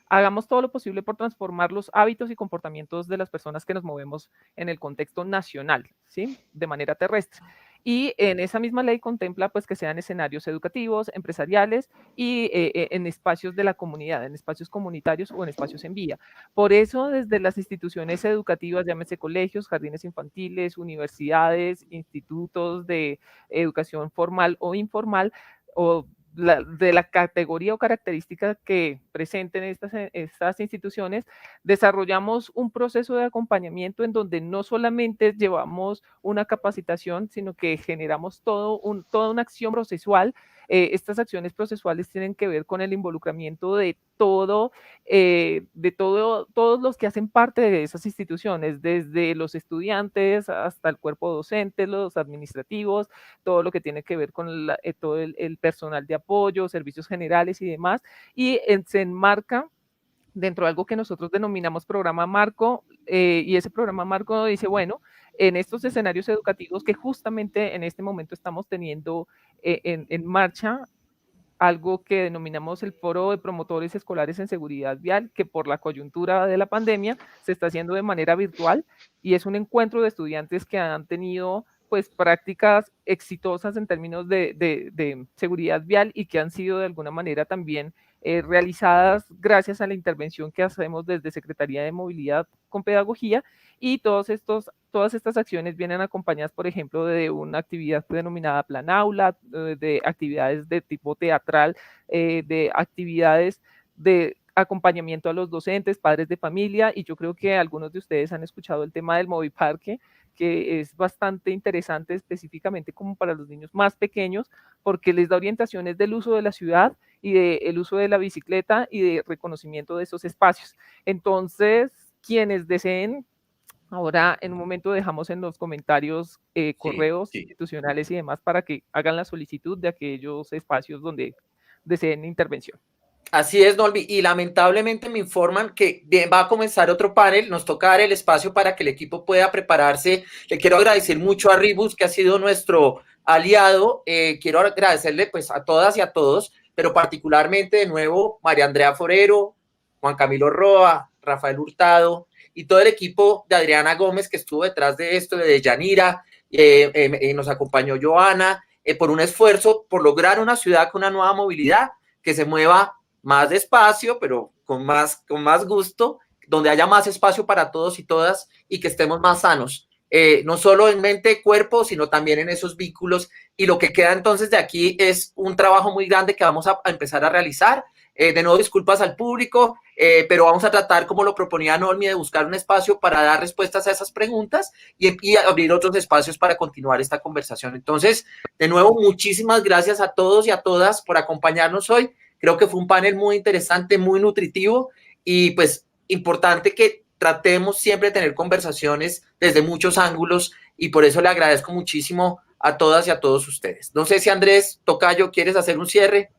hagamos todo lo posible por transformar los hábitos y comportamientos de las personas que nos movemos en el contexto nacional, ¿sí? De manera terrestre. Y en esa misma ley contempla pues que sean escenarios educativos, empresariales y en espacios de la comunidad, en espacios comunitarios o en espacios en vía. Por eso desde las instituciones educativas, llámese colegios, jardines infantiles, universidades, institutos de educación formal o informal, o de la categoría o característica que presenten estas instituciones, desarrollamos un proceso de acompañamiento en donde no solamente llevamos una capacitación, sino que generamos toda una acción procesual. Estas acciones procesuales tienen que ver con el involucramiento de todos los que hacen parte de esas instituciones, desde los estudiantes hasta el cuerpo docente, los administrativos, todo lo que tiene que ver con todo el personal de apoyo, servicios generales y demás, y se enmarca dentro de algo que nosotros denominamos programa marco, y ese programa marco dice, bueno, en estos escenarios educativos que justamente en este momento estamos teniendo en marcha, algo que denominamos el Foro de Promotores Escolares en Seguridad Vial, que por la coyuntura de la pandemia se está haciendo de manera virtual y es un encuentro de estudiantes que han tenido pues prácticas exitosas en términos de seguridad vial y que han sido de alguna manera también realizadas gracias a la intervención que hacemos desde Secretaría de Movilidad con Pedagogía, y todas estas acciones vienen acompañadas, por ejemplo, de una actividad denominada Plan Aula, de actividades de tipo teatral, de actividades de acompañamiento a los docentes, padres de familia, y yo creo que algunos de ustedes han escuchado el tema del Moviparque, que es bastante interesante específicamente como para los niños más pequeños, porque les da orientaciones del uso de la ciudad y del uso de la bicicleta y de reconocimiento de esos espacios. Entonces, quienes deseen, ahora en un momento dejamos en los comentarios correos institucionales y demás para que hagan la solicitud de aquellos espacios donde deseen intervención. Así es, Nolvi, y lamentablemente me informan que va a comenzar otro panel, nos toca dar el espacio para que el equipo pueda prepararse. Le quiero agradecer mucho a Ribus, que ha sido nuestro aliado, quiero agradecerle pues a todas y a todos, pero particularmente de nuevo María Andrea Forero, Juan Camilo Roa, Rafael Hurtado y todo el equipo de Adriana Gómez que estuvo detrás de esto, de Yanira, nos acompañó Joana, por un esfuerzo por lograr una ciudad con una nueva movilidad, que se mueva más despacio, pero con más gusto, donde haya más espacio para todos y todas y que estemos más sanos, no solo en mente y cuerpo, sino también en esos vínculos. Y lo que queda entonces de aquí es un trabajo muy grande que vamos a empezar a realizar. De nuevo, disculpas al público, pero vamos a tratar, como lo proponía Normi, de buscar un espacio para dar respuestas a esas preguntas y abrir otros espacios para continuar esta conversación. Entonces, de nuevo, muchísimas gracias a todos y a todas por acompañarnos hoy. Creo que fue un panel muy interesante, muy nutritivo y pues importante que tratemos siempre de tener conversaciones desde muchos ángulos y por eso le agradezco muchísimo a todas y a todos ustedes. No sé si Andrés Tocayo, ¿quieres hacer un cierre?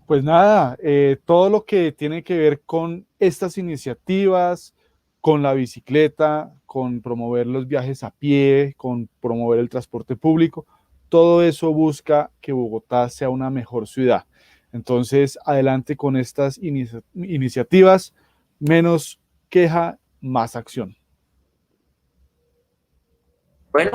Pues nada, todo lo que tiene que ver con estas iniciativas, con la bicicleta, con promover los viajes a pie, con promover el transporte público, todo eso busca que Bogotá sea una mejor ciudad. Entonces, adelante con estas iniciativas, menos queja, más acción.